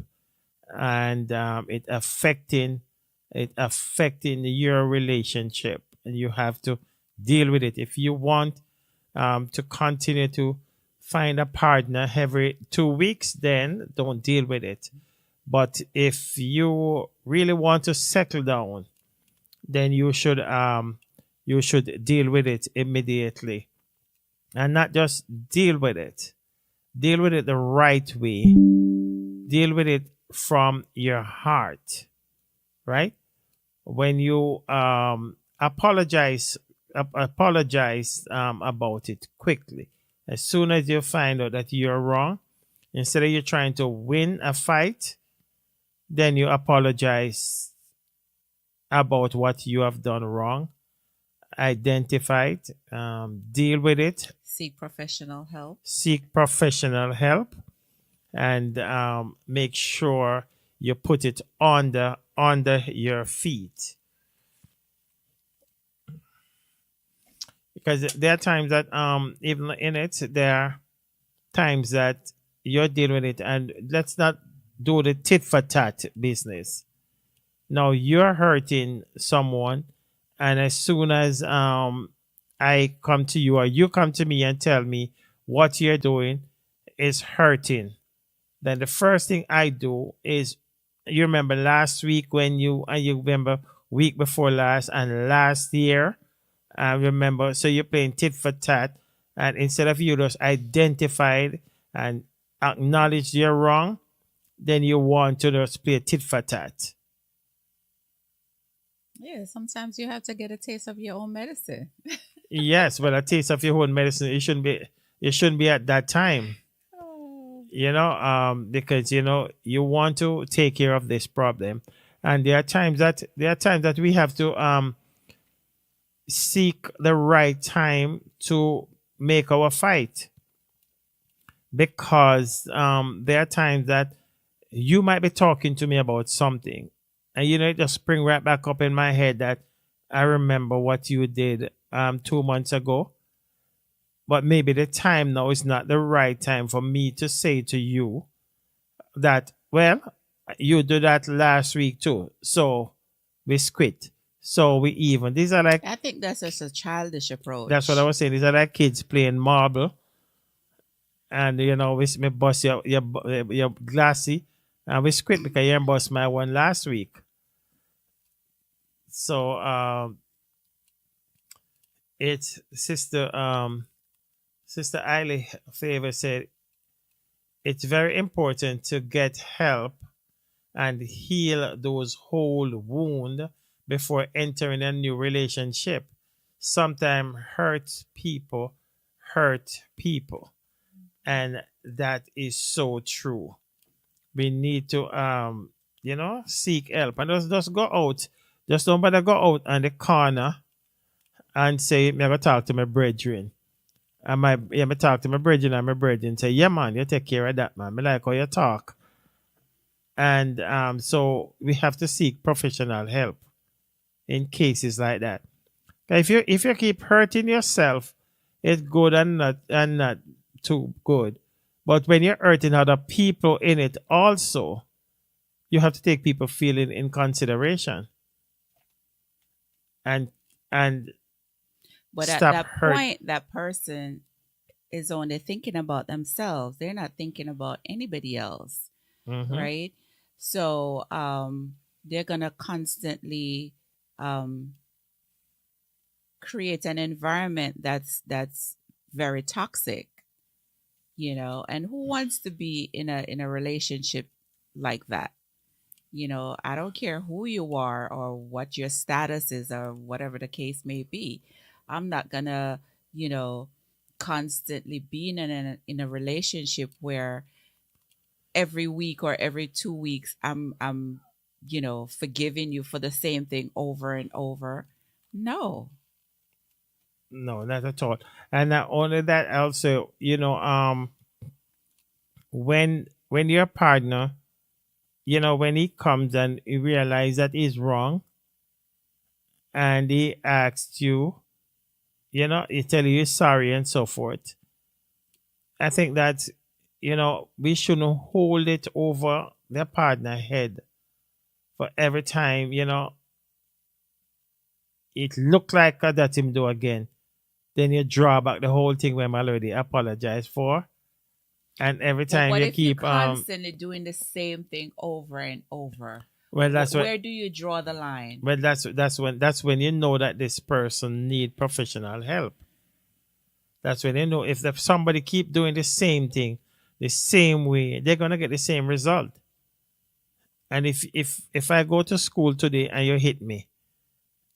Speaker 1: and it affecting your relationship, and you have to deal with it if you want to continue to find a partner every 2 weeks. Then don't deal with it. But if you really want to settle down, then you should deal with it immediately, and not just deal with it. Deal with it the right way. Deal with it from your heart, right? When you apologize about it quickly. As soon as you find out that you're wrong, instead of you trying to win a fight, then you apologize about what you have done wrong, identify it, deal with it,
Speaker 2: Seek professional help.
Speaker 1: seek professional help, and make sure you put it under your feet. Because there are times that even in it, there are times that you're dealing with it, and let's not do the tit for tat business. Now you're hurting someone, and as soon as I come to you or you come to me and tell me what you're doing is hurting, then the first thing I do is, you remember last week when you remember week before last and last year, I remember. So you're playing tit for tat, and instead of you just identified and acknowledge you're wrong, then you want to just play tit for tat.
Speaker 2: Yeah, sometimes you have to get a taste of your own medicine.
Speaker 1: Yes, well, a taste of your own medicine. It shouldn't be at that time.
Speaker 2: Oh.
Speaker 1: Because you want to take care of this problem, and there are times that we have to seek the right time to make our fight, because there are times that you might be talking to me about something, and it just spring right back up in my head that I remember what you did 2 months ago, but maybe the time now is not the right time for me to say to you that, well, you did that last week too, so we quit, so we even. These are like,
Speaker 2: I think that's just a childish
Speaker 1: that's what I
Speaker 2: approach.
Speaker 1: was saying, these are like kids playing marble, and we me bust your glassy, and we quit because you bust my one last week. So it's Sister Eiley Favor said it's very important to get help and heal those whole wound before entering a new relationship. Sometimes hurt people, and that is so true. We need to seek help, and just go out Just don't bother go out on the corner and say, me I go talk to my brethren. And me talk to my brethren and my brethren say, yeah man, you take care of that man. Me like how you talk. And so we have to seek professional help in cases like that. If you keep hurting yourself, it's good and not too good. But when you're hurting other people in it also, you have to take people feeling in consideration and and
Speaker 2: But at
Speaker 1: stop
Speaker 2: that
Speaker 1: hurt.
Speaker 2: point, that person is only thinking about themselves. They're not thinking about anybody else,
Speaker 1: Hmm.
Speaker 2: right? So they're gonna constantly um, create an environment that's very toxic, you know. And who wants to be in a relationship like that? You know, I don't care who you are or what your status is or whatever the case may be. I'm not gonna, you know, constantly be in a relationship where every week or every 2 weeks I'm you know forgiving you for the same thing over and over. No.
Speaker 1: No, not at all. And not only that, also, when your partner, when he comes and he realizes that he's wrong and he asks you, he tell you he's sorry and so forth. I think that, we shouldn't hold it over the partner head for every time, it look like that him do again. Then you draw back the whole thing when I already apologized for. And every
Speaker 2: But
Speaker 1: time
Speaker 2: what
Speaker 1: you
Speaker 2: if you're
Speaker 1: keep
Speaker 2: constantly doing the same thing over and over?
Speaker 1: well that's what
Speaker 2: Where do you draw the line?
Speaker 1: well that's when you know that this person need professional help. That's when you know if somebody keep doing the same thing the same way, they're gonna get the same result. And if I go to school today and you hit me,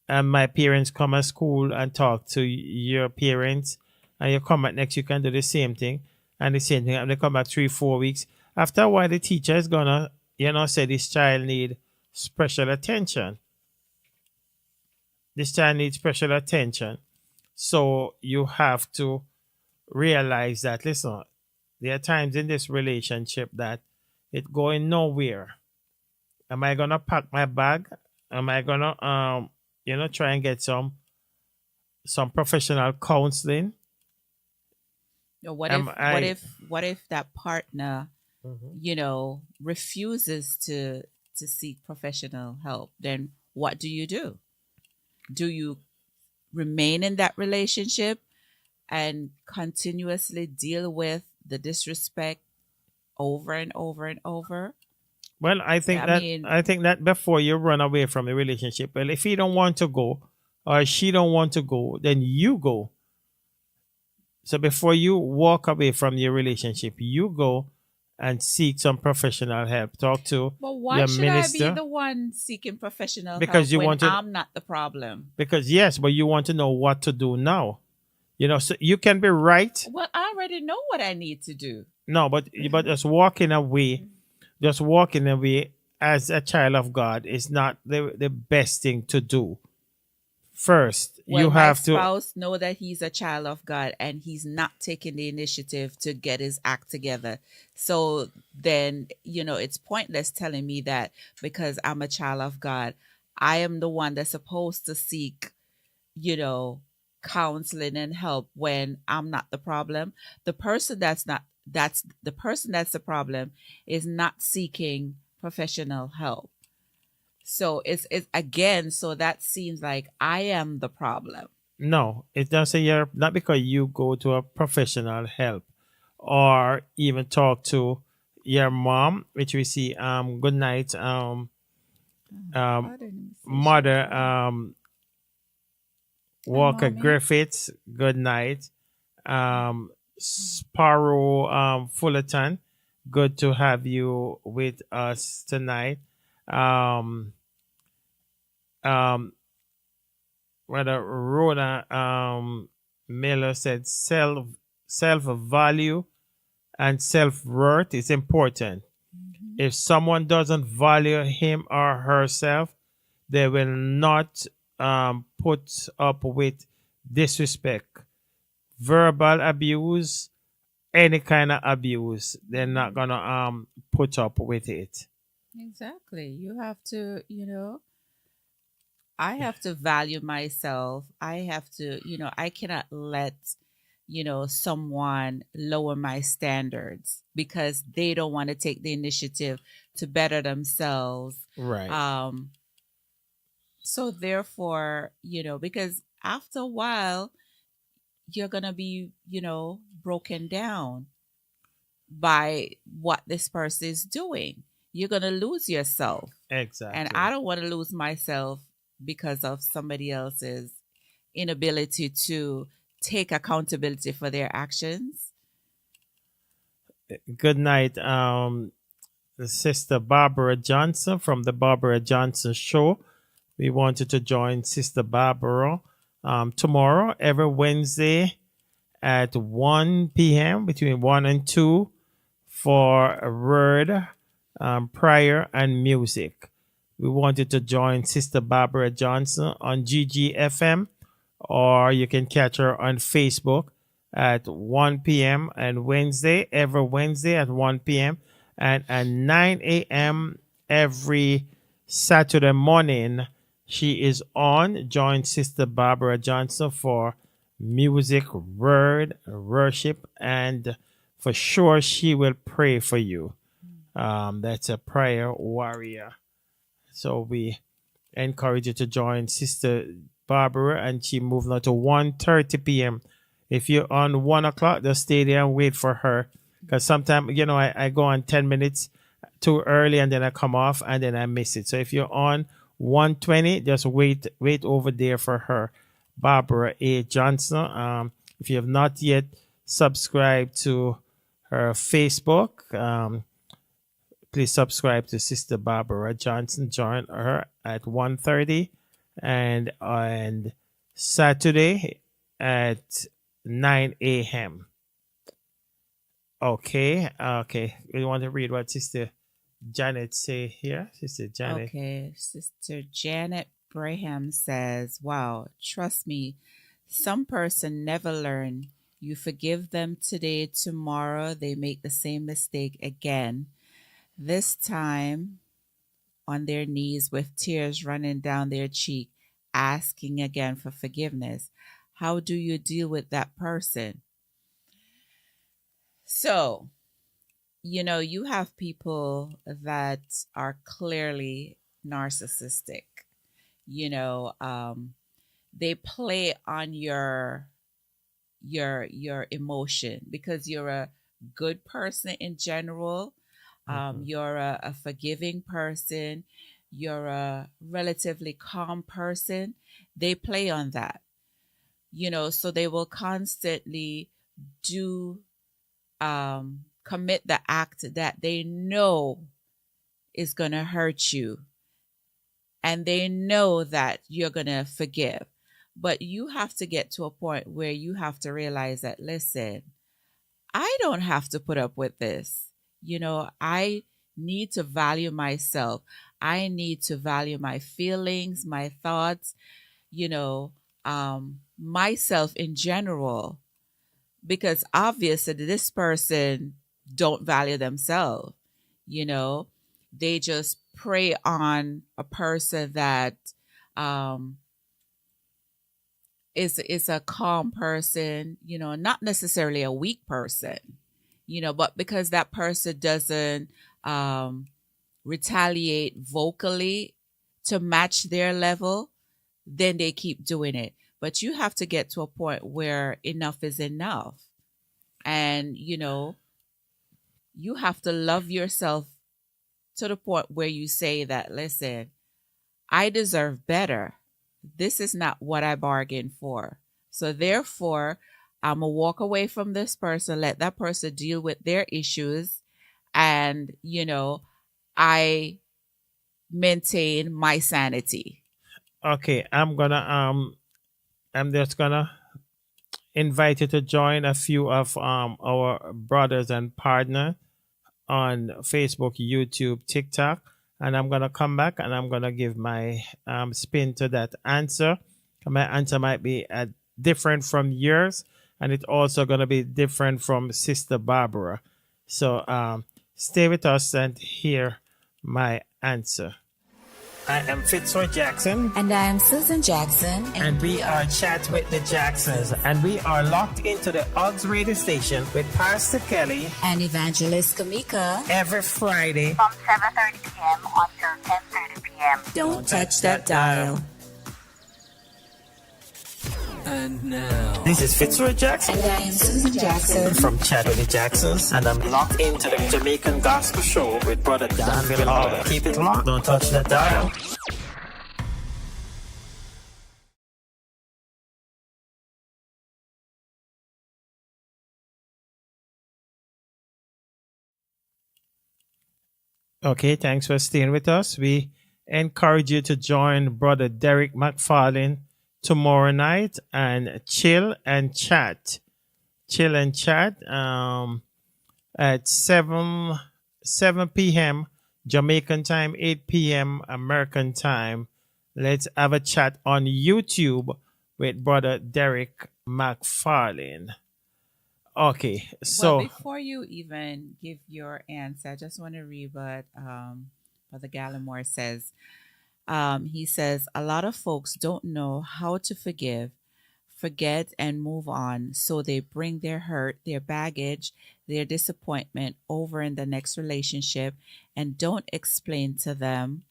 Speaker 1: and my parents come at school and talk to your parents, and you come back next week and do the same thing, and the same thing, and they come back 3 4 weeks. After a while, the teacher is gonna, say this child need special attention. This child needs special attention. So you have to realize that, listen, there are times in this relationship that it going nowhere. Am I gonna pack my bag? Am I gonna try and get some professional counseling?
Speaker 2: Or what
Speaker 1: Am
Speaker 2: if
Speaker 1: I?
Speaker 2: that partner,
Speaker 1: Mhm.
Speaker 2: you know, refuses to seek professional help? Then what do you do? Do you remain in that relationship and continuously deal with the disrespect over and over and over?
Speaker 1: Well, I think
Speaker 2: I
Speaker 1: that
Speaker 2: mean,
Speaker 1: I think that before you run away from the relationship, well, if he don't want to go or she don't want to go, then you go. So before you walk away from your relationship, you go and seek some professional help. Talk to
Speaker 2: but why
Speaker 1: your
Speaker 2: should I be
Speaker 1: minister
Speaker 2: the one seeking professional help
Speaker 1: because you
Speaker 2: when
Speaker 1: want to.
Speaker 2: I'm not the problem?
Speaker 1: Because yes, but you want to know what to do now. So you can be right.
Speaker 2: Well, I already know what I need to do.
Speaker 1: No, but just walking away as a child of God is not the best thing to do. First,
Speaker 2: Well,
Speaker 1: you
Speaker 2: my
Speaker 1: have to.
Speaker 2: spouse know that he's a child of God and he's not taking the initiative to get his act together. So then, you know, it's pointless telling me that because I'm a child of God, I am the one that's supposed to seek, you know, counseling and help when I'm not the problem. The person that's not that's the person that's the problem is not seeking professional help. So it's again, so that seems like I am the problem.
Speaker 1: No, it doesn't. You're not because you go to a professional help or even talk to your mom, which we see. Good night, um,
Speaker 2: Pardon me, say she
Speaker 1: mother,
Speaker 2: okay. Hi,
Speaker 1: Walker
Speaker 2: mommy.
Speaker 1: Griffiths. Good night, Sparrow, Fullerton. Good to have you with us tonight. Um, um, Rather, Rona Miller said self value and self worth is important.
Speaker 2: Mhm.
Speaker 1: If someone doesn't value him or herself, They will not put up with disrespect, verbal abuse, any kind of abuse. They're not gonna put up with it.
Speaker 2: Exactly. You have to, I have to value myself. I have to, I cannot let, someone lower my standards because they don't want to take the initiative to better themselves.
Speaker 1: Right.
Speaker 2: Um, so therefore, because after a while, you're going to be, broken down by what this person is doing. You're going to lose yourself. And
Speaker 1: Exactly.
Speaker 2: I don't want to lose myself because of somebody else's inability to take accountability for their actions.
Speaker 1: Good night, Sister Barbara Johnson from the Barbara Johnson Show. We wanted to join Sister Barbara tomorrow, every Wednesday at 1 p.m., between 1 and 2, for a word, prayer, and music. We wanted to join Sister Barbara Johnson on GGFM, or you can catch her on Facebook at 1 p.m. and Wednesday, every Wednesday at 1 p.m. and at 9 a.m. every Saturday morning. She is on. Join Sister Barbara Johnson for music, word, worship, and for sure she will pray for you. That's a prayer warrior. So we encourage you to join Sister Barbara, and she moved on to 1:30 p.m. If you're on 1 o'clock, just stay there and wait for her. Because sometimes, I go on 10 minutes too early and then I come off and then I miss it. So if you're on 1:20, just wait over there for her. Barbara A. Johnson. If you have not yet subscribed to her Facebook, please subscribe to Sister Barbara Johnson. Join her at 1:30 and on Saturday at 9 a.m. Okay. We want to read what Sister Janet say here. Sister Janet.
Speaker 2: Okay. Sister Janet Braham says, wow, trust me, some person never learn. You forgive them today, tomorrow they make the same mistake again. This time on their knees with tears running down their cheek, asking again for forgiveness. How do you deal with that person? So, you have people that are clearly narcissistic. You know, they play on your emotion because you're a good person in general. You're a forgiving person. You're a relatively calm person. They play on that, so they will constantly do commit the act that they know is going to hurt you, and they know that you're going to forgive. But you have to get to a point where you have to realize that, listen, I don't have to put up with this. I need to value myself. I need to value my feelings, my thoughts, you know, myself in general, because obviously this person don't value themselves. You know, they just prey on a person that um, is a calm person. Not necessarily a weak person. But because that person doesn't um, retaliate vocally to match their level, then they keep doing it. But you have to get to a point where enough is enough. And, you have to love yourself to the point where you say that, listen, I deserve better. This is not what I bargained for. So therefore, I'm going to walk away from this person, let that person deal with their issues. And, I maintain my sanity.
Speaker 1: Okay, I'm just gonna invite you to join a few of our brothers and partners on Facebook, YouTube, TikTok. and I'm gonna come back and I'm gonna give my spin to that answer. My answer might be different from yours, and it's also gonna be different from Sister Barbara. So stay with us and hear my answer. I am Fitzroy Jackson.
Speaker 2: And I'm Susan Jackson.
Speaker 1: And we are Chat with the Jacksons. And we are locked into the Odds radio station with Pastor Kelly
Speaker 2: and Evangelist Kamika
Speaker 1: every Friday
Speaker 3: from 7:30 p.m. until 10:30 p.m.
Speaker 2: Don't touch that dial.
Speaker 4: And now,
Speaker 1: this is Fitzroy Jackson.
Speaker 2: And I am Susan Jackson
Speaker 1: from Chat with the Jacksons. And I'm locked into the Jamaican Gospel Show with Brother Danville Hall. Keep it locked. Don't touch that dial. Okay, thanks for staying with us. We encourage you to join Brother Derek McFarlane tomorrow night and chill and chat. Chill and chat at 7 p.m. Jamaican time, 8 p.m. American time. Let's have a chat on YouTube with Brother Derek McFarlane. Okay, so
Speaker 2: well, before you even give your answer, I just want to read what Brother Gallimore says. He says, a lot of folks don't know how to forgive, forget, and move on, so they bring their hurt, their baggage, their disappointment over in the next relationship and don't explain to them,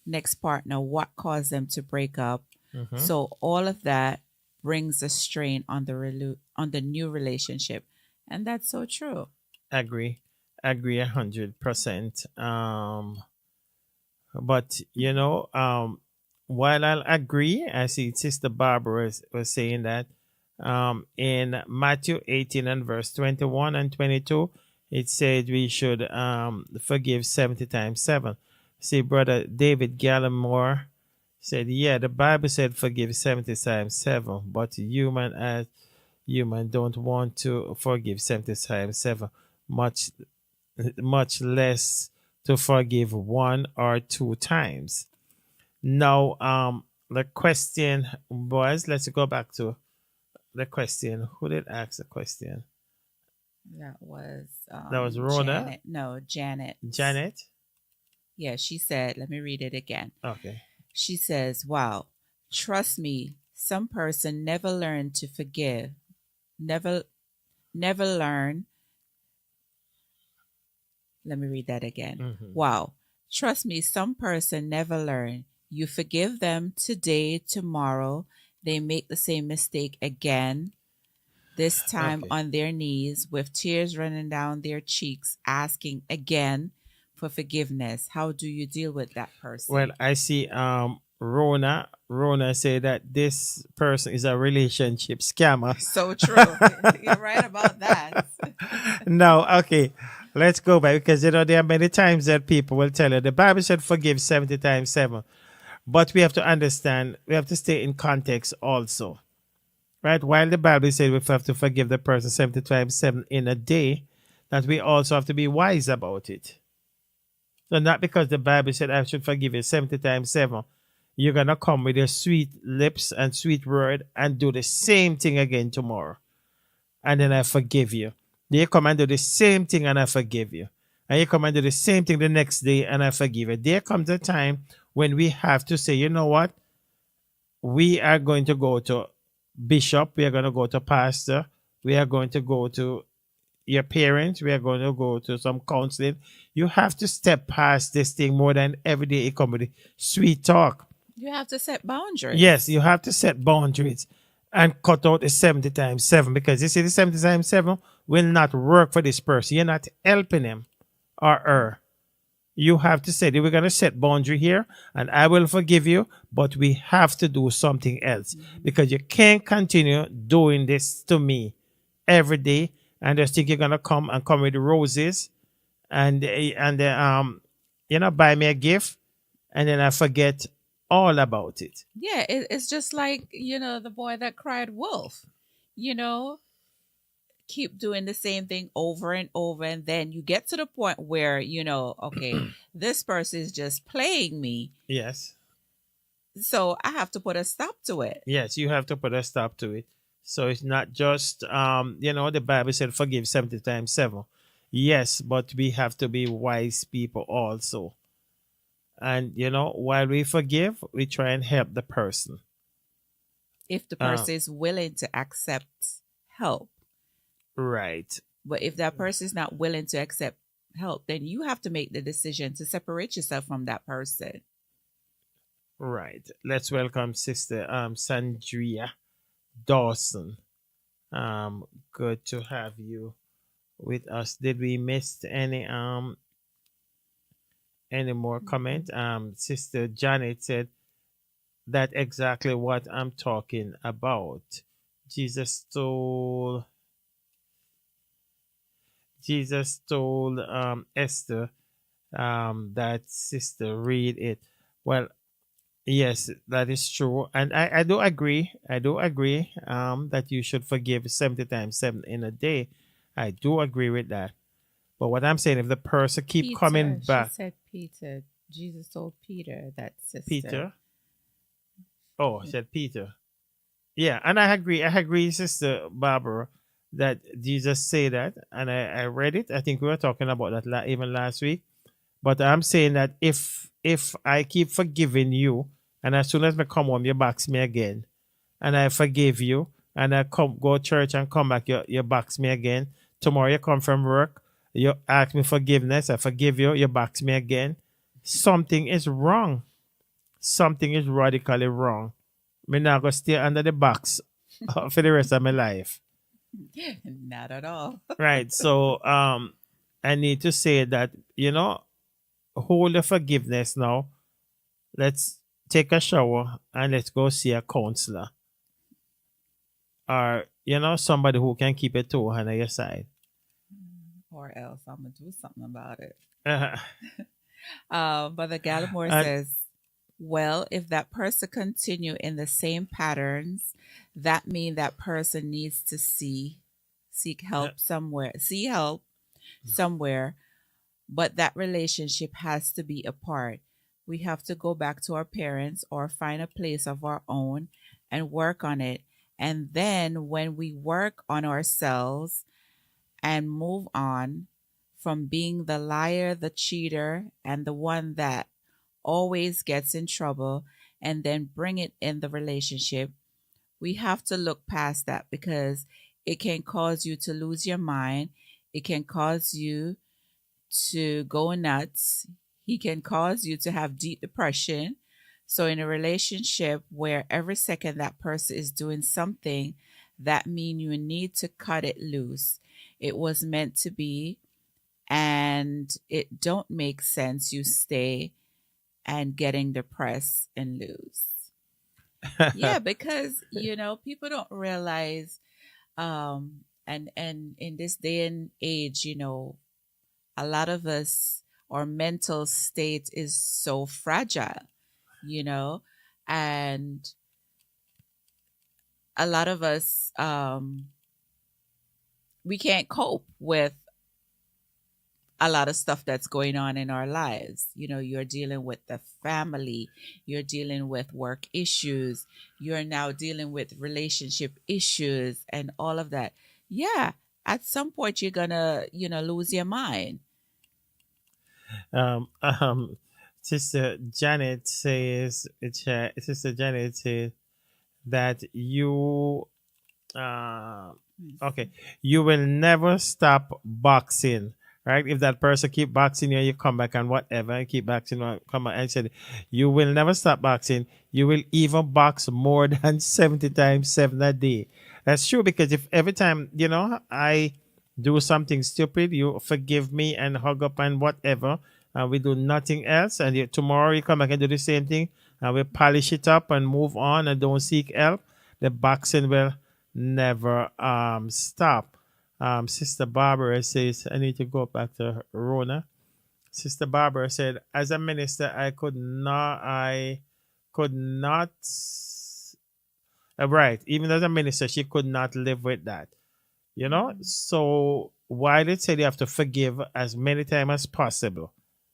Speaker 2: next partner, what caused them to break up.
Speaker 1: Mhm.
Speaker 2: So all of that brings a strain on the new relationship, and that's so true.
Speaker 1: agree 100%. But while I'll agree, I see Sister Barbara was saying that in Matthew 18 and verse 21 and 22, it said we should forgive 70 times 7. See, Brother David Gallimore said, yeah, the Bible said forgive 70 times 7, but human don't want to forgive 70 times 7, much less to forgive 1 or 2 times. Now, the question, boys, let's go back to the question. Who did ask the question?
Speaker 2: That was
Speaker 1: Rhoda?
Speaker 2: Janet. No, Janet.
Speaker 1: Janet?
Speaker 2: Yeah, she said, let me read it again.
Speaker 1: Okay.
Speaker 2: She says, wow, trust me, some person never learned to forgive. Never learn. Let me read that again.
Speaker 1: Mhm.
Speaker 2: Wow. Trust me, some person never learn. You forgive them today, tomorrow, they make the same mistake again, this time
Speaker 1: Okay.
Speaker 2: on their knees with tears running down their cheeks, asking again for forgiveness. How do you deal with that person?
Speaker 1: Well, I see Rona say that this person is a relationship scammer.
Speaker 2: So true. You're right about that.
Speaker 1: No, okay. Let's go back because there are many times that people will tell you the Bible said forgive 70 times 7. But we have to understand, we have to stay in context also. Right? While the Bible said we have to forgive the person 70 times 7 in a day, that we also have to be wise about it. So not because the Bible said I should forgive you 70 times 7, you're going to come with your sweet lips and sweet word and do the same thing again tomorrow. And then I forgive you. Then you come and do the same thing and I forgive you. And you come and do the same thing the next day and I forgive you. There comes a time when we have to say, you know what? We are going to go to bishop. We are going to go to pastor. We are going to go to your parents. We are going to go to some counseling. You have to step past this thing more than every day it comes with sweet talk.
Speaker 2: You have to set boundaries.
Speaker 1: Yes, you have to set boundaries and cut out the 70 times 7 because you see the 70 times 7 will not work for this person. You're not helping him or her. You have to say, we're going to set boundary here and I will forgive you, but we have to do something else because you can't continue doing this to me every day and just think you're going to come with roses and buy me a gift and then I forget all about it.
Speaker 2: Yeah, it's just like, the boy that cried wolf. keep doing the same thing over and over, and then you get to the point where okay, this person is just playing me,
Speaker 1: Yes.
Speaker 2: so I have to put a stop to it.
Speaker 1: Yes, you have to put a stop to it. So it's not just the Bible said forgive 70 times 7. Yes, but we have to be wise people also. And while we forgive, we try and help the person.
Speaker 2: If the
Speaker 1: Uh,
Speaker 2: person is willing to accept help.
Speaker 1: right.
Speaker 2: But if that person is not willing to accept help, then you have to make the decision to separate yourself from that person.
Speaker 1: Right. Let's welcome Sister Sandria Dawson. Good to have you with us. Did we miss any more comment? Sister Janet said that exactly what I'm talking about. Jesus told Esther that sister read it. Well, yes, that is true. And I do agree. I do agree that you should forgive 70 times 7 in a day. I do agree with that. But what I'm saying, if the person keep coming
Speaker 2: She
Speaker 1: back,
Speaker 2: said Peter. Jesus told Peter that sister.
Speaker 1: Peter. Oh, I said Peter. Yeah, and I agree. I agree, Sister Barbara, that Jesus say that, and I read it. I think we were talking about that even last week. But I'm saying that if I keep forgiving you, and as soon as I come home, you box me again, and I forgive you, and I come go church and come back, you box me again. Tomorrow you come from work, you ask me forgiveness, I forgive you, you box me again. Something is wrong. Something is radically wrong. Me not gonna stay under the box for the rest of my life.
Speaker 2: Not at all.
Speaker 1: Right. So I need to say that, hold the forgiveness now. Let's take a shower and let's go see a counselor. Or, somebody who can keep it to on your side.
Speaker 2: Or else I'm gonna do something about it.
Speaker 1: Uh,
Speaker 2: Brother Gallimore
Speaker 1: And-
Speaker 2: says, well, if that person continue in the same patterns, that means that person needs to seek help somewhere, see help somewhere, but that relationship has to be apart. We have to go back to our parents or find a place of our own and work on it. And then when we work on ourselves and move on from being the liar, the cheater, and the one that always gets in trouble and then bring it in the relationship, we have to look past that because it can cause you to lose your mind. It can cause you to go nuts. He can cause you to have deep depression. So in a relationship where every second that person is doing something, that means you need to cut it loose. It was meant to be, and it don't make sense you stay and getting depressed and lose. Yeah, because people don't realize, and in this day and age, a lot of us, our mental state is so fragile, and a lot of us, we can't cope with a lot of stuff that's going on in our lives. You're dealing with the family, you're dealing with work issues, you're now dealing with relationship issues and all of that. Yeah, at some point you're gonna, lose your mind.
Speaker 1: um, um, Sister Janet says, Sister Janet says that you, okay, you will never stop boxing. Right? If that person keep boxing you, you come back and whatever, and keep boxing, come back and said, you will never stop boxing. You will even box more than 70 times 7 a day. That's true, because if every time, I do something stupid, you forgive me and hug up and whatever, and we do nothing else, and tomorrow you come back and do the same thing, and we polish it up and move on and don't seek help, the boxing will never stop. Sister Barbara says, I need to go back to Rona. Sister Barbara said, as a minister, I could not, right, even as a minister, she could not live with that. You know, so why they say they have to forgive as many times as possible?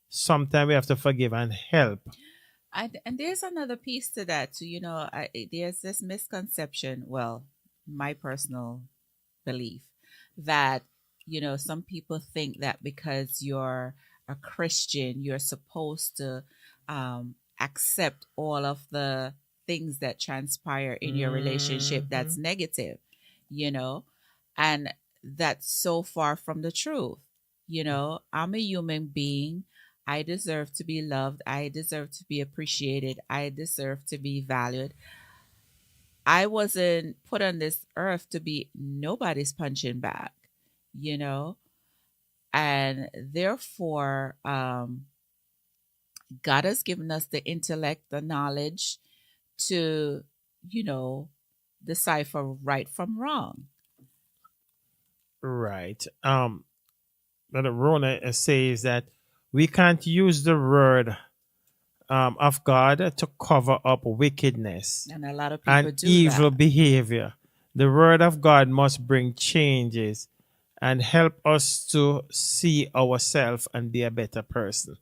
Speaker 1: Sometimes we have to forgive and help.
Speaker 2: And there's another piece to that too. There's this misconception. Well, my personal belief that some people think that because you're a Christian, you're supposed to accept all of the things that transpire in your relationship
Speaker 1: Hmm.
Speaker 2: that's negative, you know, and that's so far from the truth. I'm a human being. I deserve to be loved. I deserve to be appreciated. I deserve to be valued. I wasn't put on this earth to be nobody's punching bag, you know? And therefore, God has given us the intellect, the knowledge to, you know, decipher right from wrong.
Speaker 1: Right. But Rona says that we can't use the word of God to cover up wickedness
Speaker 2: And a lot of
Speaker 1: and
Speaker 2: people do
Speaker 1: evil
Speaker 2: that.
Speaker 1: behavior. The word of God must bring changes and help us to see ourselves and be a better person.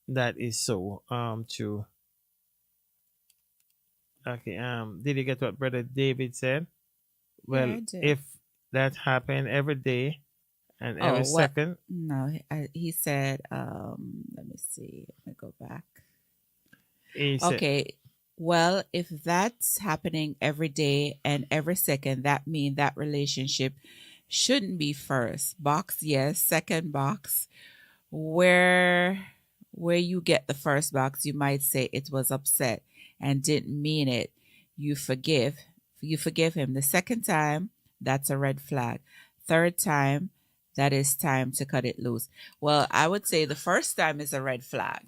Speaker 1: That is so true. Okay, did you get what Brother David said?
Speaker 2: Yeah,
Speaker 1: Well,
Speaker 2: I did.
Speaker 1: if that happened every day and every
Speaker 2: Oh, what?
Speaker 1: second,
Speaker 2: No, he said, let me see. Let me go back.
Speaker 1: he said,
Speaker 2: Okay. Well, if that's happening every day and every second, that means that relationship shouldn't be first. Box, yes. Second box, where where you get the first box, you might say it was upset and didn't mean it. You forgive. You forgive him. The second time, that's a red flag. Third time, that is time to cut it loose. Well, I would say the first time is a red flag,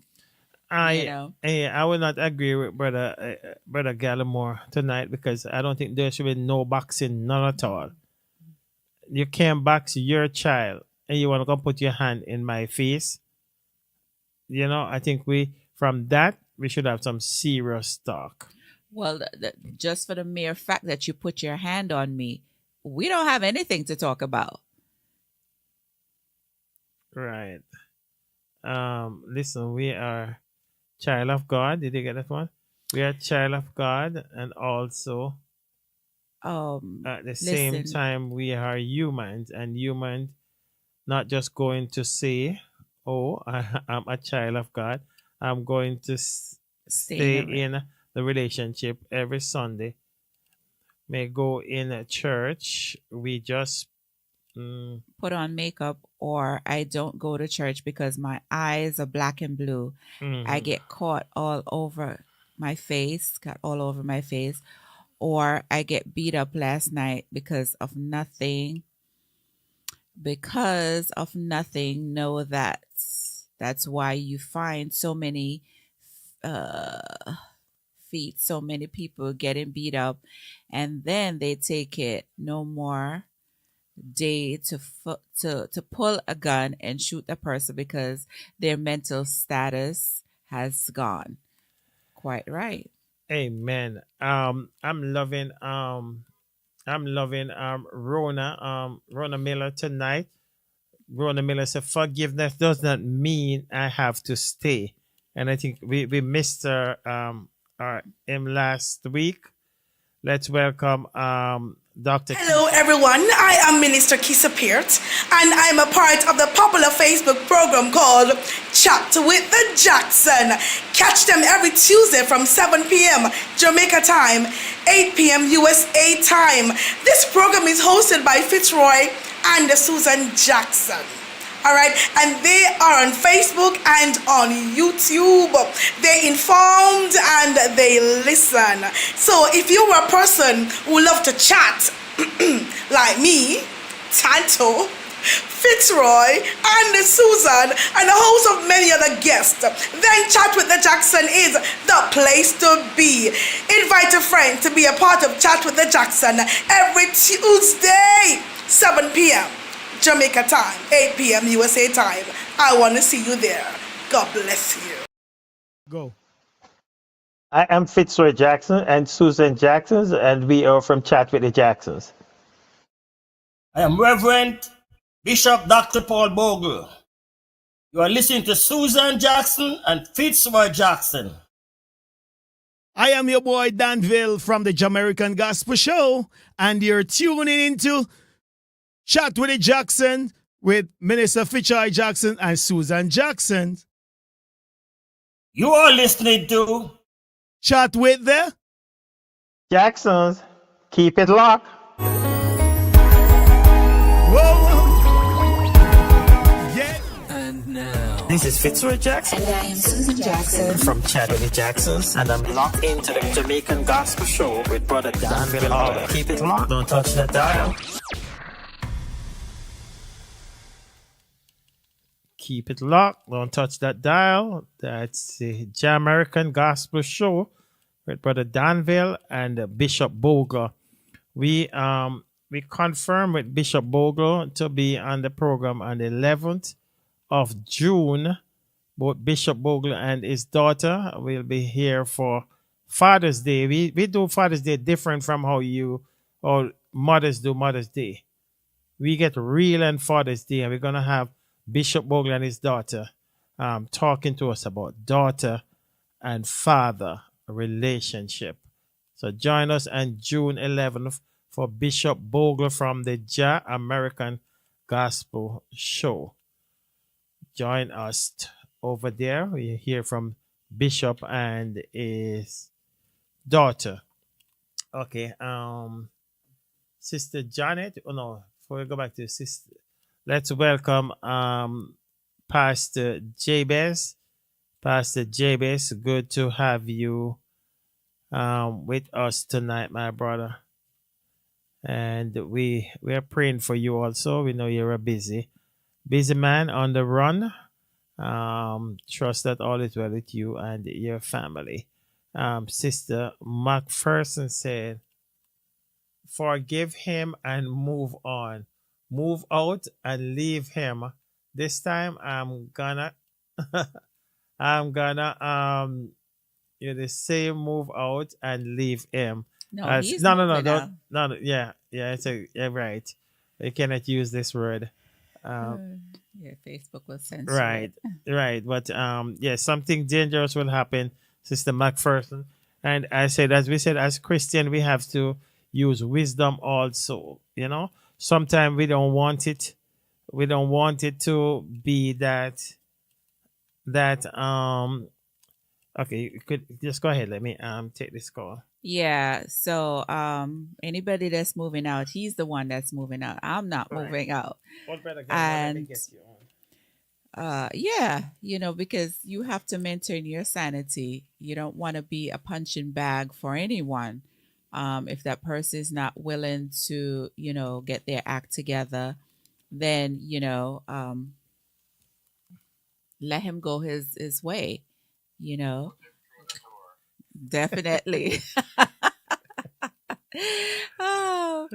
Speaker 2: you
Speaker 1: I
Speaker 2: know.
Speaker 1: I will not agree with Brother Gallimore tonight because I don't think there should be no boxing, none at all. You can't box your child and you want to come put your hand in my face. I think we from that we should have some serious talk.
Speaker 2: Well, just for the mere fact that you put your hand on me, we don't have anything to talk about.
Speaker 1: Right. Listen, we are child of God. Did you get that one? We are child of God, and also at the same
Speaker 2: Listen,
Speaker 1: time we are humans, and humans not just going to say, "Oh, I'm a child of God." I'm going to
Speaker 2: stay in
Speaker 1: stay
Speaker 2: a
Speaker 1: in the relationship every Sunday. May go in a church. We just mm,
Speaker 2: put on makeup, or I don't go to church because my eyes are black and blue. I
Speaker 1: mhm.
Speaker 2: get caught all over my face, got all over my face, or I get beat up last night because of nothing. Know that that's why you find so many uh feet, so many people getting beat up, and then they take it no more day to pull a gun and shoot the person because their mental status has gone. Quite right.
Speaker 1: Amen. I'm loving Rona Miller tonight. Rona Miller said forgiveness does not mean I have to stay. And I think we missed him last week. Let's welcome Dr.
Speaker 5: Hello,
Speaker 1: Keisha.
Speaker 5: everyone. I am Minister Kisa Peart, and I'm a part of the popular Facebook program called Chat with the Jackson. Catch them every Tuesday from 7 p.m. Jamaica time, 8 p.m. USA time. This program is hosted by Fitzroy and Susan Jackson. All right, and they are on Facebook and on YouTube. They informed and they listen. So if you are a person who love to chat like me, Tanto, Fitzroy, and Susan, and a host of many other guests, then Chat with the Jackson is the place to be. Invite a friend to be a part of Chat with the Jackson every Tuesday, 7 p.m. Jamaica time, 8 p.m. USA time. I want to see you there. God bless you.
Speaker 1: Go. I am Fitzroy Jackson and Susan Jacksons, and we are from Chat with the Jacksons.
Speaker 6: I am Reverend Bishop Dr. Paul Bogle. You are listening to Susan Jackson and Fitzroy Jackson.
Speaker 7: I am your boy Danville from the Jamaican Gospel Show, and you're tuning into Chat with the Jackson with Minister Fitzroy Jackson and Susan Jackson.
Speaker 6: You are listening to
Speaker 7: Chat with the
Speaker 1: Jacksons, keep it locked.
Speaker 7: Whoa. Yeah.
Speaker 4: And now,
Speaker 1: This is Fitzroy Jackson
Speaker 2: And I am Susan Jackson.
Speaker 1: from Chat with the Jacksons, and I'm locked into the Jamaican Gospel Show with Brother Danville Hall. Keep it locked. Don't touch that dial. Keep it locked. Don't touch that dial. That's the Jamaican Gospel Show with Brother Danville and Bishop Bogle. We confirmed with Bishop Bogle to be on the program on the 11th of June. Both Bishop Bogle and his daughter will be here for Father's Day. We do Father's Day different from how you or mothers do Mother's Day. We get real on Father's Day, and we're going to have Bishop Bogle and his daughter talking to us about daughter and father relationship. So join us on June 11th for Bishop Bogle from the American Gospel Show. Join us over there. We hear from Bishop and his daughter. Okay, Sister Janet. Oh no, before we go back to Sister, let's welcome Pastor Jabez. Pastor Jabez, good to have you with us tonight, my brother. And we are praying for you also. We know you're a busy man on the run. Trust that all is well with you and your family. Sister McPherson said, forgive him and move on. Move out and leave him. This time I'm gonna say move out and leave him.
Speaker 2: No, he's
Speaker 1: no,
Speaker 2: moving out.
Speaker 1: yeah, right. You cannot use this word.
Speaker 2: Yeah, Facebook will censor
Speaker 1: Right,
Speaker 2: it.
Speaker 1: right. But something dangerous will happen, Sister McPherson. And I said, as we said, as Christian, we have to use wisdom also. You know, sometimes we don't want it. We don't want it to be that. Okay, you could just go ahead. Let me take this call.
Speaker 2: Yeah. So anybody that's moving out, he's the one that's moving out. I'm not
Speaker 1: Right.
Speaker 2: moving out.
Speaker 1: Let me
Speaker 2: And
Speaker 1: get you on.
Speaker 2: yeah, because you have to maintain your sanity. You don't want to be a punching bag for anyone. If that person is not willing to, get their act together, then, let him go his way, Definitely. Oh,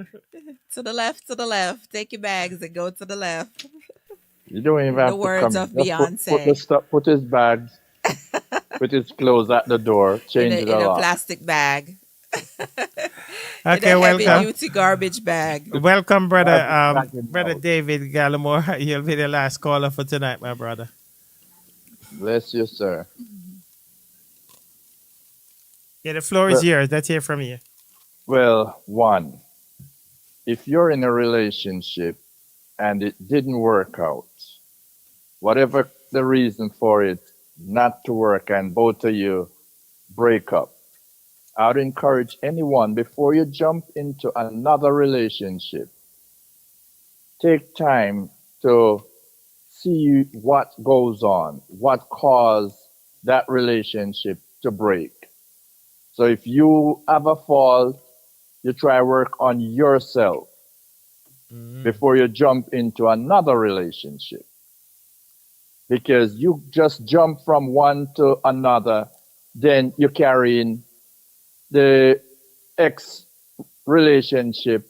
Speaker 2: to the left. Take your bags and go to the left.
Speaker 8: You don't even
Speaker 2: The
Speaker 8: have to
Speaker 2: words
Speaker 8: come.
Speaker 2: of
Speaker 8: Just
Speaker 2: Beyonce.
Speaker 8: put his bags, put his clothes at the door,
Speaker 2: In
Speaker 8: change
Speaker 2: a,
Speaker 8: it
Speaker 2: in a
Speaker 8: all.
Speaker 2: plastic bag. In
Speaker 1: Okay,
Speaker 2: a heavy
Speaker 1: welcome.
Speaker 2: duty garbage bag.
Speaker 1: Welcome, brother.
Speaker 8: Back in
Speaker 1: Brother
Speaker 8: house.
Speaker 1: David Gallimore. You'll be the last caller for tonight, my brother.
Speaker 8: Bless you, sir.
Speaker 1: Yeah, the floor is
Speaker 8: Well,
Speaker 1: yours. Let's hear from you.
Speaker 8: well, one, if you're in a relationship and it didn't work out, whatever the reason for it not to work, and both of you break up, I would encourage anyone before you jump into another relationship, take time to see what goes on, what caused that relationship to break. So if you have a fault, you try work on yourself before you jump into another relationship. Because you just jump from one to another, then you carry in the ex relationship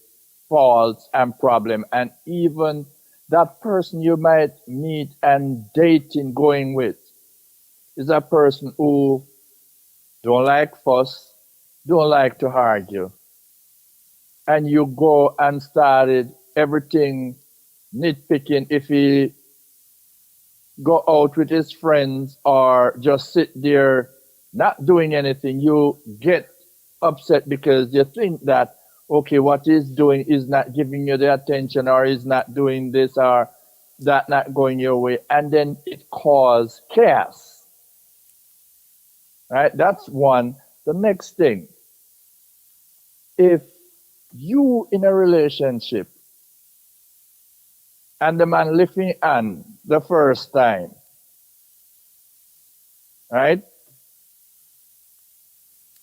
Speaker 8: faults and problem, and even that person you might meet and dating going with is a person who don't like fuss, don't like to argue, and you go and started everything nitpicking. If he go out with his friends or just sit there not doing anything, you get upset because you think that, okay, what he's doing is not giving you the attention, or he's not doing this, or that not going your way. And then it causes chaos. Right? That's one. The next thing, if you in a relationship and the man lifting hand the first time, right?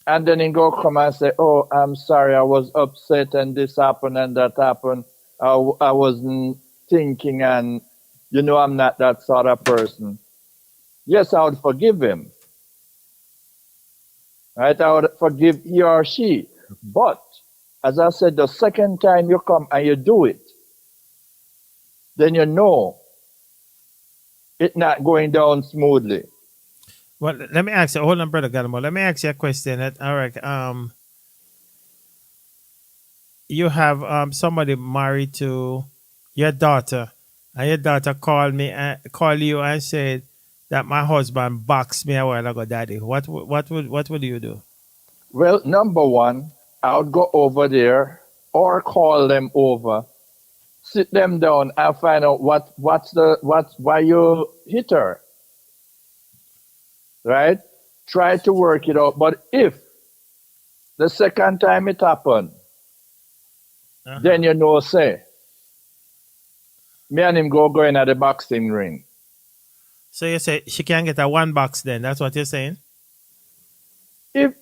Speaker 8: And then he go come and say, oh, I'm sorry, I was upset and this happened and that happened. I wasn't thinking, and you know I'm not that sort of person. Yes, I would forgive him. Right? I would forgive he or she. But, as I said, the second time you come and you do it, then you know it's not going down smoothly.
Speaker 1: Well, let me ask you. Hold on, brother Gallimore. Let me ask you a question. All right. You have somebody married to your daughter, and your daughter called you and said that my husband boxed me a while ago, Daddy. What would you do?
Speaker 8: Well, number one, I would go over there or call them over, sit them down and find out why you hit her. Right? Try to work it out. But if the second time it happened, then you know, say, me and him go in at the boxing ring.
Speaker 1: So you say she can get a one box then? That's what you're saying?
Speaker 8: If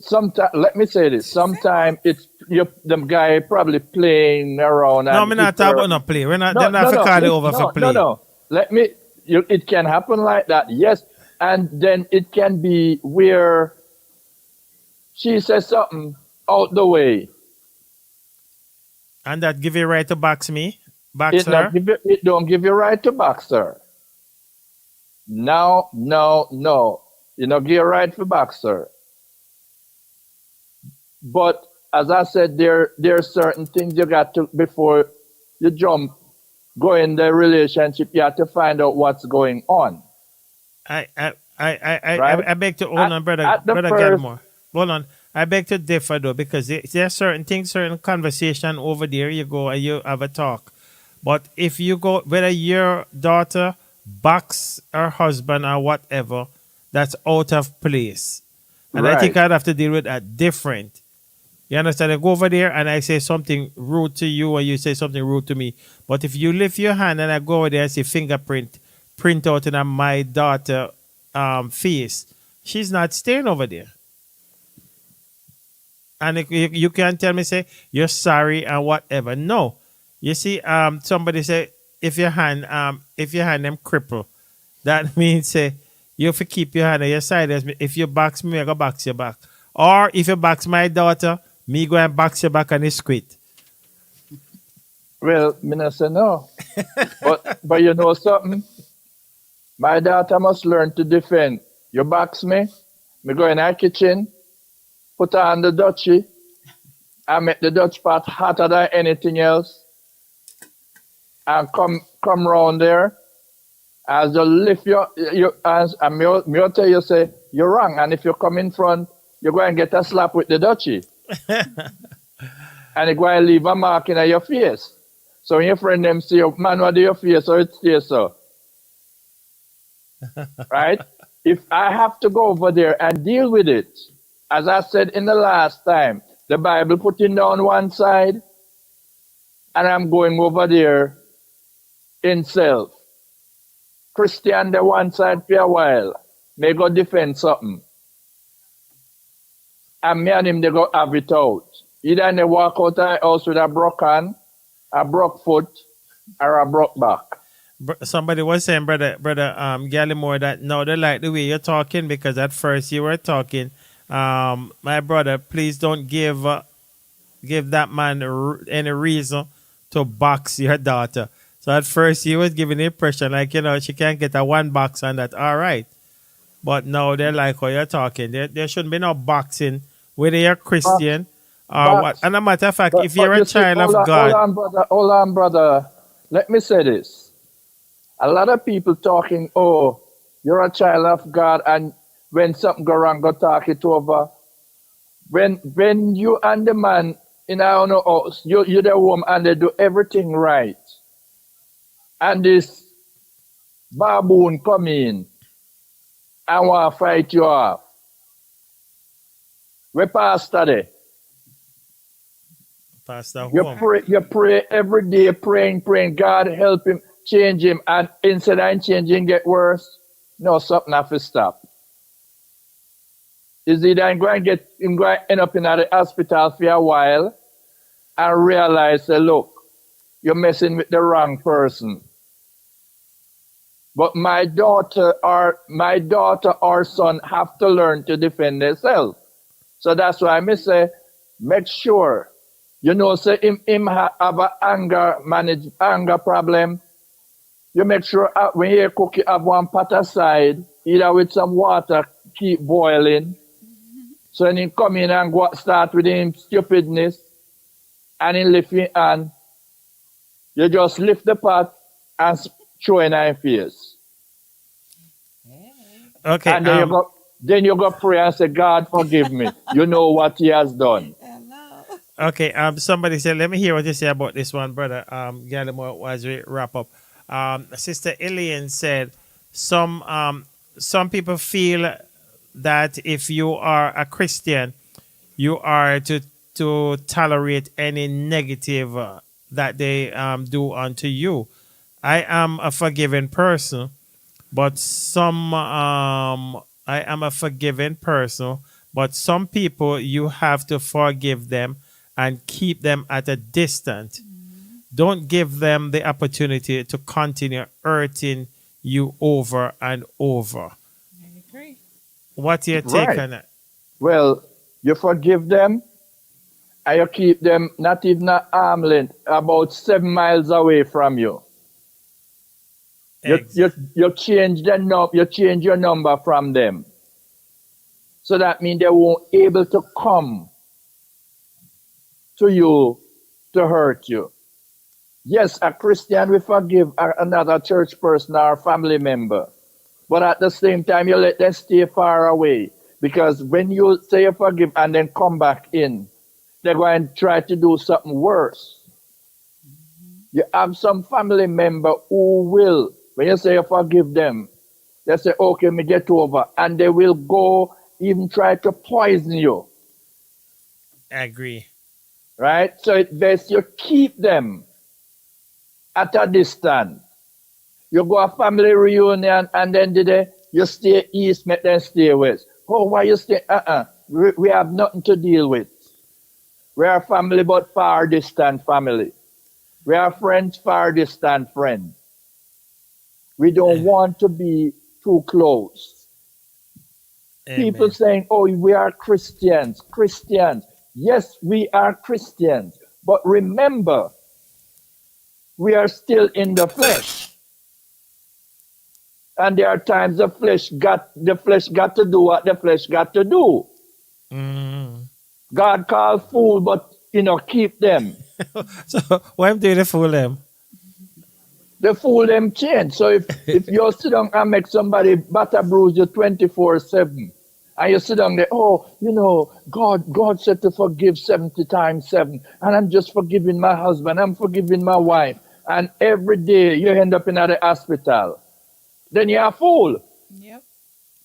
Speaker 8: sometimes, let me say this, sometimes it's the guy probably playing around.
Speaker 1: No, I'm not talking about no play. We're not. They're not call it over for play.
Speaker 8: No. It can happen like that. Yes, and then it can be where she says something out the way,
Speaker 1: and that give you right to box me, box her.
Speaker 8: It don't give you right to box her. No. You know, give you right to box her. But as I said, there are certain things you got to, before you go in the relationship, you have to find out what's going on.
Speaker 1: I beg to hold on, brother Gallimore. Hold on. I beg to differ though, because there are certain things, certain conversation over there. You go and you have a talk. But if you go, whether your daughter box her husband or whatever, that's out of place. And I think I'd have to deal with that different. You understand? I go over there and I say something rude to you, or you say something rude to me. But if you lift your hand and I go over there and see fingerprint print out in my daughter face, she's not staying over there. And you can't tell me, say, you're sorry and whatever. No. You see, somebody say, if your hand them cripple, that means say you have to keep your hand on your side. If you box me, I go box your back. Or if you box my daughter, me go and box your back and you quit.
Speaker 8: Well, me not say no. but you know something? My daughter must learn to defend. You box me go in our kitchen, put her on the Dutchie, I make the Dutch pot hotter than anything else, and come round there, as you lift your hands, and me tell you, say, you're wrong, and if you come in front, you're going to get a slap with the Dutchie. And you're going to leave a mark in your face. So when your friend them say, man, what do your face, so it stays so. Right? If I have to go over there and deal with it, as I said in the last time, the Bible putting down one side, and I'm going over there in self. Christian the one side for a while, may go defend something. And me and him, they go have it out. Either they walk out of the house with a broke hand, a broke foot, or a broke back.
Speaker 1: Somebody was saying, brother Gallimore, that no, they like the way you're talking, because at first you were talking, my brother, please don't give that man any reason to box your daughter. So at first he was giving the impression like, she can't get a one box and that, all right. But now they like how you're talking. There shouldn't be no boxing, whether you're Christian or what. And a matter of fact, if you're
Speaker 8: but
Speaker 1: a
Speaker 8: you see,
Speaker 1: child
Speaker 8: hold
Speaker 1: of
Speaker 8: on, hold
Speaker 1: God,
Speaker 8: on, brother, hold on, brother. Let me say this. A lot of people talking, oh, you're a child of God, and when something go wrong, go talk it over. When you and the man in our own house, you the woman, and they do everything right, and this baboon come in and want to fight you off. We pastor there.
Speaker 1: Pastor
Speaker 8: You
Speaker 1: home.
Speaker 8: pray every day, praying. God help him, change him, and instead of changing get worse. No, something have to stop. Is either I'm going to end up in the hospital for a while and realize that look, you're messing with the wrong person. But my daughter or son have to learn to defend themselves. So that's why I say, make sure. You know, say him have an anger problem. You make sure when you cook, you have one pot aside, either with some water, keep boiling. So when he come in and start with him stupidness, and he lift his hand, you just lift the pot and throw in his face.
Speaker 1: Okay.
Speaker 8: And then you go pray and say, God forgive me. You know what he has done.
Speaker 1: Okay. Somebody said, let me hear what you say about this one, brother. Gallimore, as we wrap up. Sister Ilian said, some people feel that if you are a Christian, you are to tolerate any negative that they do unto you. I am a forgiving person, but some people you have to forgive them and keep them at a distance. Don't give them the opportunity to continue hurting you over and over.
Speaker 2: I agree.
Speaker 1: What's your take
Speaker 8: Right.
Speaker 1: on that?
Speaker 8: Well, you forgive them and you keep them not even an arm length, about 7 miles away from you. You change you change your number from them. So that means they won't able to come to you to hurt you. Yes, a Christian will forgive another church person or family member. But at the same time, you let them stay far away. Because when you say you forgive and then come back in, they're going to try to do something worse. You have some family member who will, when you say you forgive them, they say, okay, me get over. And they will go even try to poison you.
Speaker 1: I agree.
Speaker 8: Right? So it's best you keep them at a distance. You go a family reunion and then you stay east, make them stay west. Oh, why you stay? We have nothing to deal with. We are family but far distant family. We are friends, far distant friends. We don't want to be too close.
Speaker 1: Amen.
Speaker 8: People saying, oh, we are Christians. Christians. Yes, we are Christians. But remember, we are still in the flesh. And there are times the flesh got to do what the flesh got to do. God called fool, but keep them.
Speaker 1: So why am doing the fool them?
Speaker 8: The fool them change. So if you sit down and make somebody batter bruise you 24/7, and you sit down there, God said to forgive 70 times 7, and I'm just forgiving my husband, I'm forgiving my wife, and every day you end up in the hospital, then you're a fool.
Speaker 2: Yep.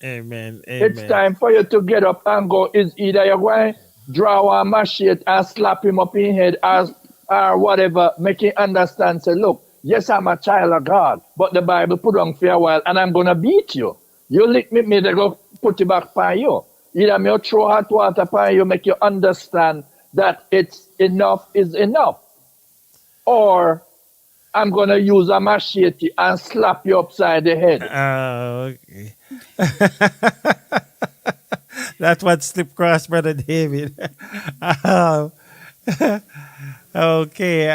Speaker 1: Amen. Amen.
Speaker 8: It's time for you to get up and go. Is either you're going to draw a machete and slap him up in the head or whatever, make him understand, say, look, yes, I'm a child of God, but the Bible put on for a while and I'm going to beat you. You lick me, they go put it back by you. Either me throw hot water by you, make you understand that it's enough is enough. Or I'm going to use a machete and slap you upside the head.
Speaker 1: Okay. That's what slipped across Brother David. Okay.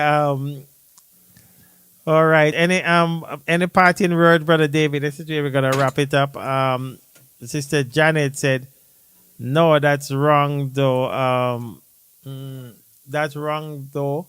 Speaker 1: All right. Any parting word, Brother David? This is where we're gonna wrap it up. Sister Janet said, "No, that's wrong, though. That's wrong though.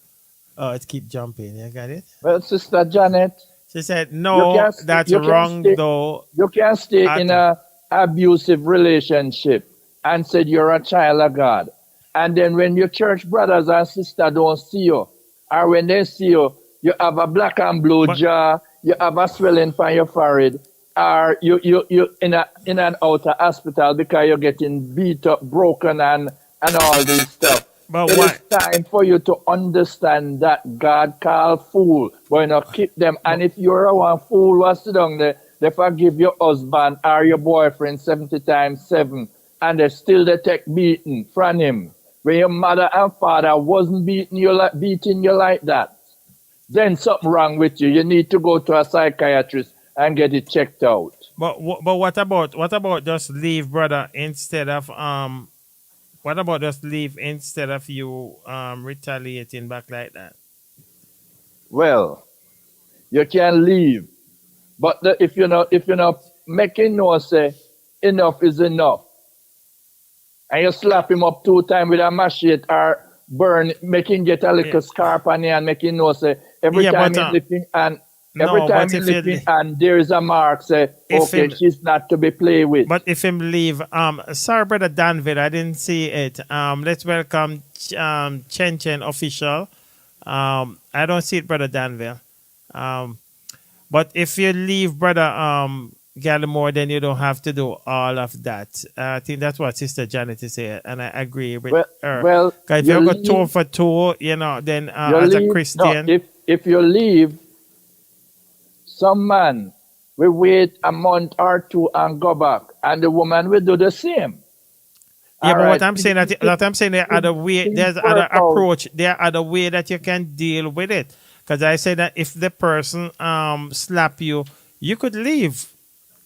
Speaker 1: Oh, it keep jumping. You got it?
Speaker 8: Well, Sister Janet,
Speaker 1: She said,
Speaker 8: you
Speaker 1: no,
Speaker 8: can
Speaker 1: that's
Speaker 8: you can
Speaker 1: wrong
Speaker 8: stay
Speaker 1: though.
Speaker 8: you can stay in
Speaker 1: At,
Speaker 8: a abusive relationship and said you're a child of God. And then when your church brothers and sisters don't see you, or when they see you, you have a black and blue
Speaker 1: but
Speaker 8: jaw, you have a swelling on your forehead, or you in and out of hospital because you're getting beat up, broken and all this stuff.
Speaker 1: but
Speaker 8: It is
Speaker 1: what?
Speaker 8: time for you to understand that God called fool, but you know, keep them. And if you're a one fool was sit down there, they forgive your husband or your boyfriend 70 times 7, and they take beating from him. When your mother and father wasn't beating you like that, then something wrong with you. You need to go to a psychiatrist and get it checked out.
Speaker 1: But what about just leave, brother, instead of what about just leave instead of you retaliating back like that?
Speaker 8: Well, you can leave, but if you're not making no say enough is enough, and you slap him up 2 times with a machete or make him get a
Speaker 1: Yeah,
Speaker 8: little scarp on you and make him know say every
Speaker 1: yeah,
Speaker 8: time
Speaker 1: but
Speaker 8: he's lifting and every
Speaker 1: no,
Speaker 8: time
Speaker 1: but
Speaker 8: he's lifting and there is a mark say,
Speaker 1: if
Speaker 8: okay,
Speaker 1: him
Speaker 8: she's not to be played with.
Speaker 1: but if him leave, sorry, brother Danville, I didn't see it. Let's welcome Chen Chen official. I don't see it, brother Danville. But if you leave, brother Gallimore, then you don't have to do all of that. I think that's what Sister Janet is saying, and I agree with
Speaker 8: Well,
Speaker 1: her.
Speaker 8: well,
Speaker 1: Because if
Speaker 8: you
Speaker 1: you go two
Speaker 8: leave,
Speaker 1: for two, then
Speaker 8: you
Speaker 1: as a
Speaker 8: leave. No,
Speaker 1: Christian,
Speaker 8: if you leave, some man will wait a month or 2 and go back, and the woman will do the same.
Speaker 1: yeah.
Speaker 8: All
Speaker 1: But what
Speaker 8: right,
Speaker 1: I'm saying that I'm saying there are other way,
Speaker 8: things
Speaker 1: there's other
Speaker 8: work out.
Speaker 1: approach, there are other way that you can deal with it. Because I say that if the person slap you, you could leave.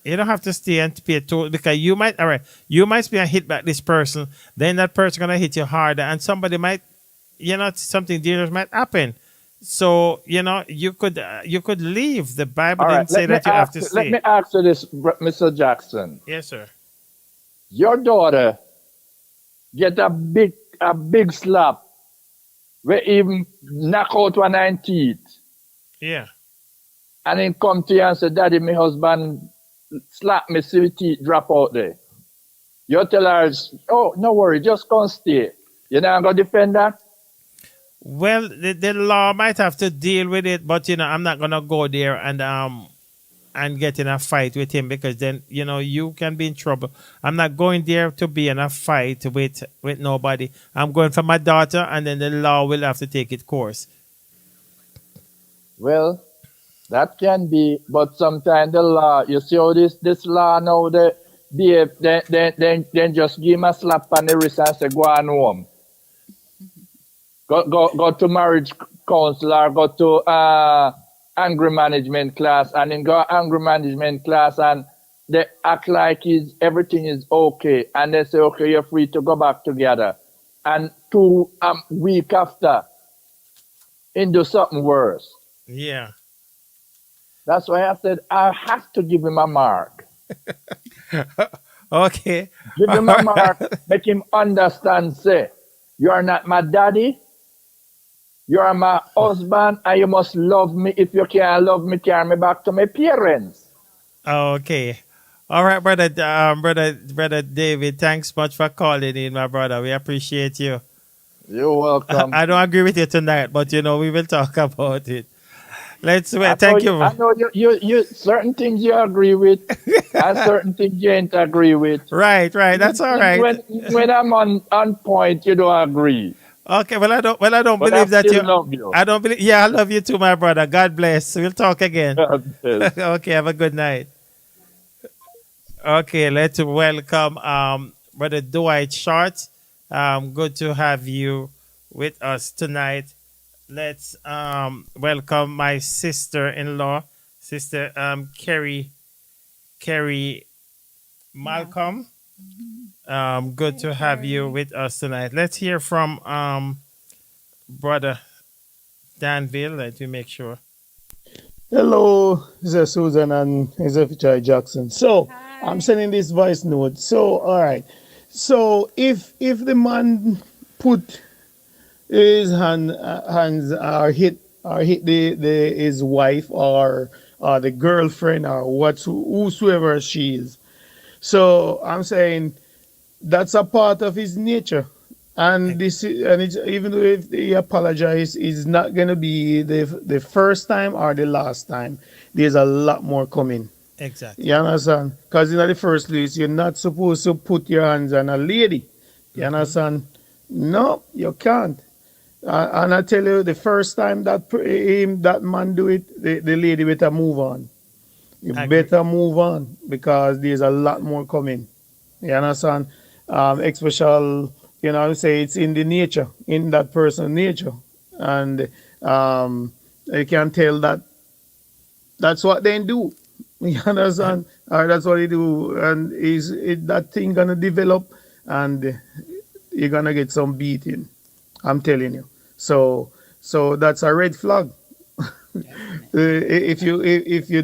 Speaker 1: You don't have to stay and pay toll because you might be a hit back this person, then that person gonna hit you harder, and somebody might, something dangerous might happen. So you could leave. The Bible
Speaker 8: All right,
Speaker 1: didn't say that you have to
Speaker 8: let me
Speaker 1: stay.
Speaker 8: ask you this, Mr. Jackson.
Speaker 1: Yes, sir.
Speaker 8: Your daughter get a big slap where even knock out one of her teeth,
Speaker 1: Yeah.
Speaker 8: and then come to you and say, Daddy, my husband slap me, see the teeth drop out there. You tell her, oh, no worry, just come stay. You're not going to defend that?
Speaker 1: Well, the law might have to deal with it, but I'm not gonna go there and get in a fight with him because then you can be in trouble. I'm not going there to be in a fight with nobody. I'm going for my daughter, and then the law will have to take its course.
Speaker 8: Well, that can be, but sometimes the law, you see how this law now, then just give him a slap on the wrist and say, go on home. Go to marriage counselor, go to anger management class, and then go anger management class, and they act like everything is okay, and they say, okay, you're free to go back together. And 2 week after, into something worse.
Speaker 1: Yeah.
Speaker 8: That's why I said I have to give him a mark.
Speaker 1: Okay.
Speaker 8: Give him a mark, make him understand, say, you are not my daddy, you are my husband, and you must love me. If you can't love me, carry me back to my parents.
Speaker 1: Okay. All right, brother David. Thanks much for calling in, my brother. We appreciate you.
Speaker 8: You're welcome.
Speaker 1: I don't agree with you tonight, but we will talk about it. Let's
Speaker 8: I
Speaker 1: wait.
Speaker 8: know,
Speaker 1: Thank you.
Speaker 8: I know you certain things you agree with, and certain things you ain't agree with.
Speaker 1: Right. That's all right.
Speaker 8: When I'm on point, you don't agree.
Speaker 1: Okay. Well, I don't
Speaker 8: But I
Speaker 1: believe that
Speaker 8: still
Speaker 1: you.
Speaker 8: love you.
Speaker 1: I don't believe. Yeah, I love you too, my brother. God bless. We'll talk again.
Speaker 8: God bless.
Speaker 1: Okay. Have a good night. Okay. Let's welcome brother Dwight Short. Good to have you with us tonight. Let's welcome my sister-in-law, Sister Kerry Malcolm. Good to have you with us tonight. Let's hear from brother Danville. Let me make sure.
Speaker 7: Hello, this is Susan and this is Fichai Jackson. So I'm sending this voice note. So all right. So if the man put his hands are hit the his wife or the girlfriend or whosoever she is. So I'm saying that's a part of his nature. And it's, even though if he apologized, it's not gonna be the first time or the last time. There's a lot more coming. You
Speaker 1: Exactly.
Speaker 7: understand? Because in the first place, you're not supposed to put your hands on a lady. You
Speaker 1: Mm-hmm.
Speaker 7: understand? No, you can't. And I tell you, the first time that man do it, the lady better move on. You
Speaker 1: Agree.
Speaker 7: better move on because there's a lot more coming. You understand? Especially, I would say it's in the nature, in that person's nature. And you can tell that that's what they do. You
Speaker 1: Uh,
Speaker 7: understand? Or that's what they do. And that thing gonna develop and you're gonna get some beating. I'm telling you. So that's a red flag.
Speaker 2: Definitely.
Speaker 7: If you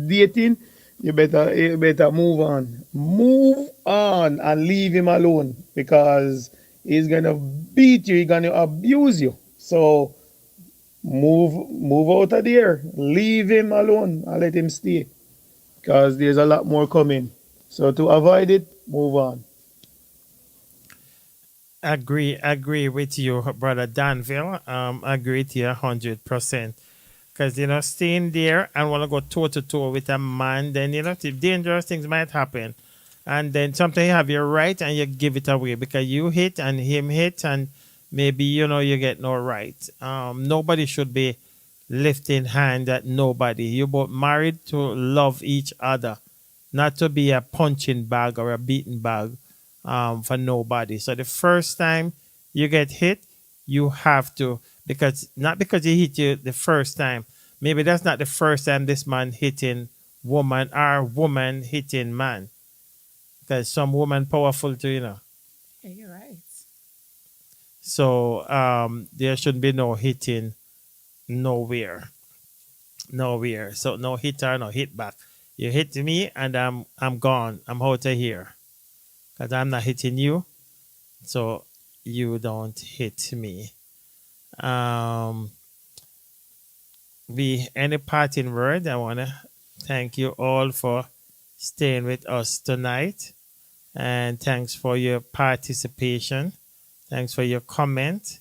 Speaker 7: dating, you better move on. Move on and leave him alone because he's gonna beat you. He's gonna abuse you. So move out of there. Leave him alone and let him stay because there's a lot more coming. So to avoid it, move on.
Speaker 1: agree with you, brother Danville. Agree with you 100%. Because, staying there and want to go toe to toe with a man, then, dangerous things might happen. And then sometimes you have your right and you give it away because you hit and him hit, and maybe, you get no right. Nobody should be lifting hand at nobody. You both married to love each other, not to be a punching bag or a beating bag for nobody. So the first time you get hit, you have to, because not because he hit you the first time, maybe that's not the first time this man hitting woman or woman hitting man, because some woman powerful too.
Speaker 2: Yeah, you're right.
Speaker 1: So there should be no hitting nowhere. Nowhere. So no hitter, no hit back. You hit me and I'm gone. I'm out of here. Because I'm not hitting you. So you don't hit me. Um we any parting word? I wanna thank you all for staying with us tonight. And thanks for your participation. Thanks for your comment.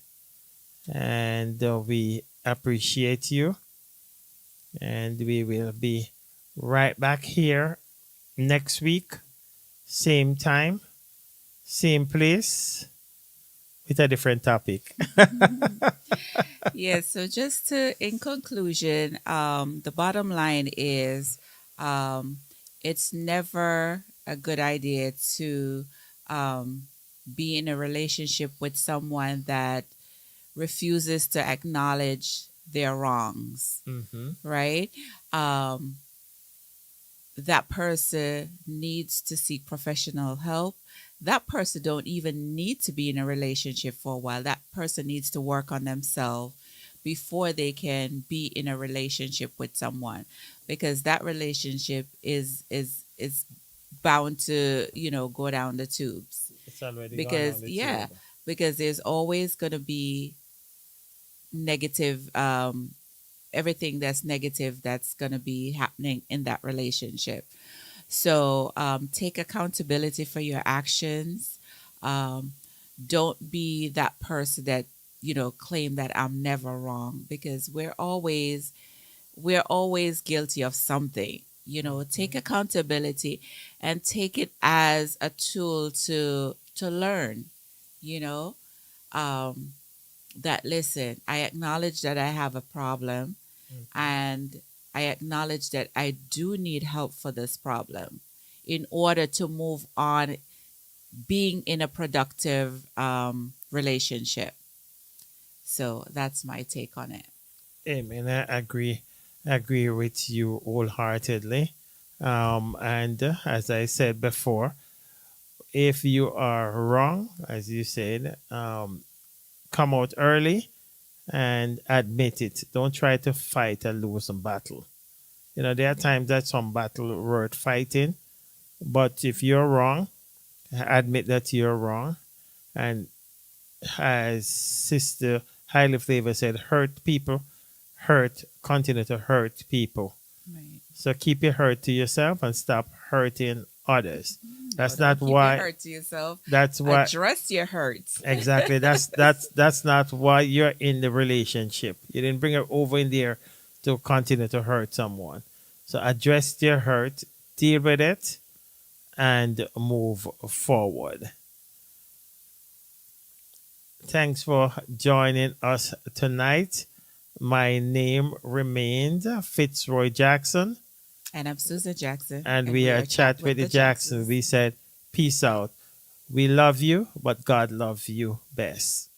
Speaker 1: And we appreciate you. And we will be right back here next week, same time, same place, with a different topic.
Speaker 2: Yeah, so just to, in conclusion, the bottom line is um, it's never a good idea to um, be in a relationship with someone that refuses to acknowledge their wrongs,
Speaker 1: Hmm.
Speaker 2: right? Um, that person needs to seek professional help. That person don't even need to be in a relationship for a while. That person needs to work on themselves before they can be in a relationship with someone, because that relationship is bound to, go down the tubes.
Speaker 1: It's already gone
Speaker 2: Because
Speaker 1: on the
Speaker 2: yeah,
Speaker 1: tube.
Speaker 2: because there's always going to be negative, everything that's negative that's going to be happening in that relationship. So take accountability for your actions. Um, don't be that person that, claim that I'm never wrong, because we're always guilty of something. Take accountability and take it as a tool to learn. You know, um, that listen, I acknowledge that I have a problem, and I acknowledge that I do need help for this problem in order to move on being in a productive relationship. So that's my take on it.
Speaker 1: Amen. I agree with you wholeheartedly. And as I said before, if you are wrong, as you said, come out early and admit it. Don't try to fight and lose a battle. There are times that some battle worth fighting, but if you're wrong, admit that you're wrong and as Sister Highly Flavor said, hurt people, continue to hurt people.
Speaker 2: Right.
Speaker 1: So keep your hurt to yourself and stop hurting others. That's
Speaker 2: No,
Speaker 1: not
Speaker 2: don't keep
Speaker 1: why.
Speaker 2: your hurt to yourself.
Speaker 1: That's why.
Speaker 2: Address your hurts.
Speaker 1: Exactly. That's not why you're in the relationship. You didn't bring her over in there to continue to hurt someone. So address your hurt, deal with it, and move forward. Thanks for joining us tonight. My name remained Fitzroy Jackson,
Speaker 2: And I'm Susan Jackson.
Speaker 1: and we are Chat with the Jacksons. We said, peace out. We love you, but God loves you best.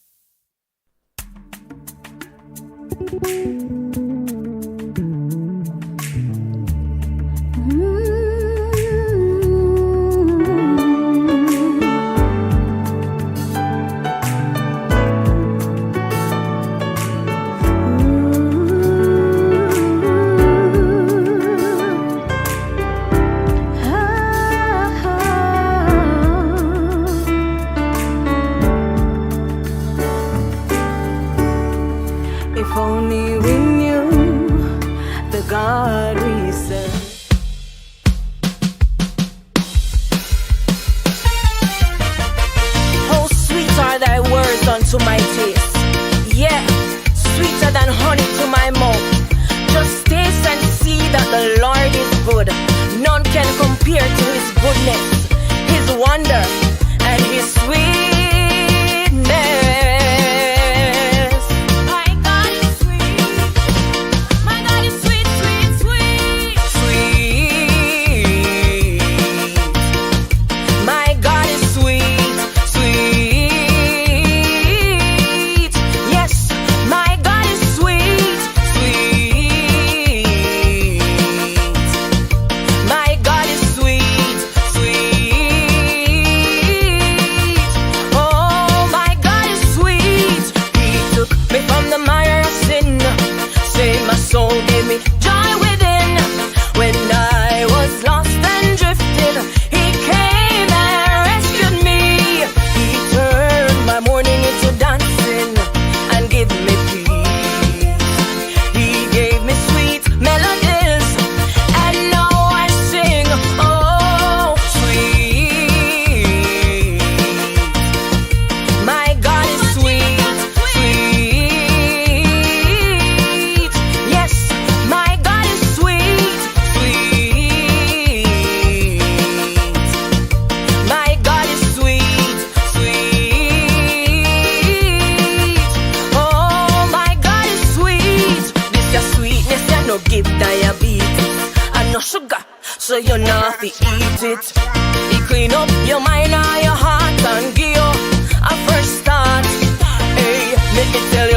Speaker 9: If only we knew the God we serve. How sweet are thy words unto my taste. Yeah, sweeter than honey to my mouth. Just taste and see that the Lord is good. None can compare to his goodness, his wonder, and his sweetness. My God is sweet. My God is sweet, sweet, sweet. Sweet. My God is sweet, sweet. Yes, my God is sweet, sweet. My God is sweet, sweet. Oh, my God is sweet. He took me from the mire of sin, saved my soul, gave me joy within. When I was lost and drifted, he came and rescued me. He turned my mourning into dancing and gave me peace. He gave me sweet melodies, and now I sing, oh, sweet. My God is sweet, sweet. Yes, my God is sweet, sweet. My God is sweet, sweet. Oh, my God is sweet. This your sweetness, you no give diabetes and no sugar, so you not fi eat it. He clean up your mind and your heart and give you a fresh start. Hey, let me tell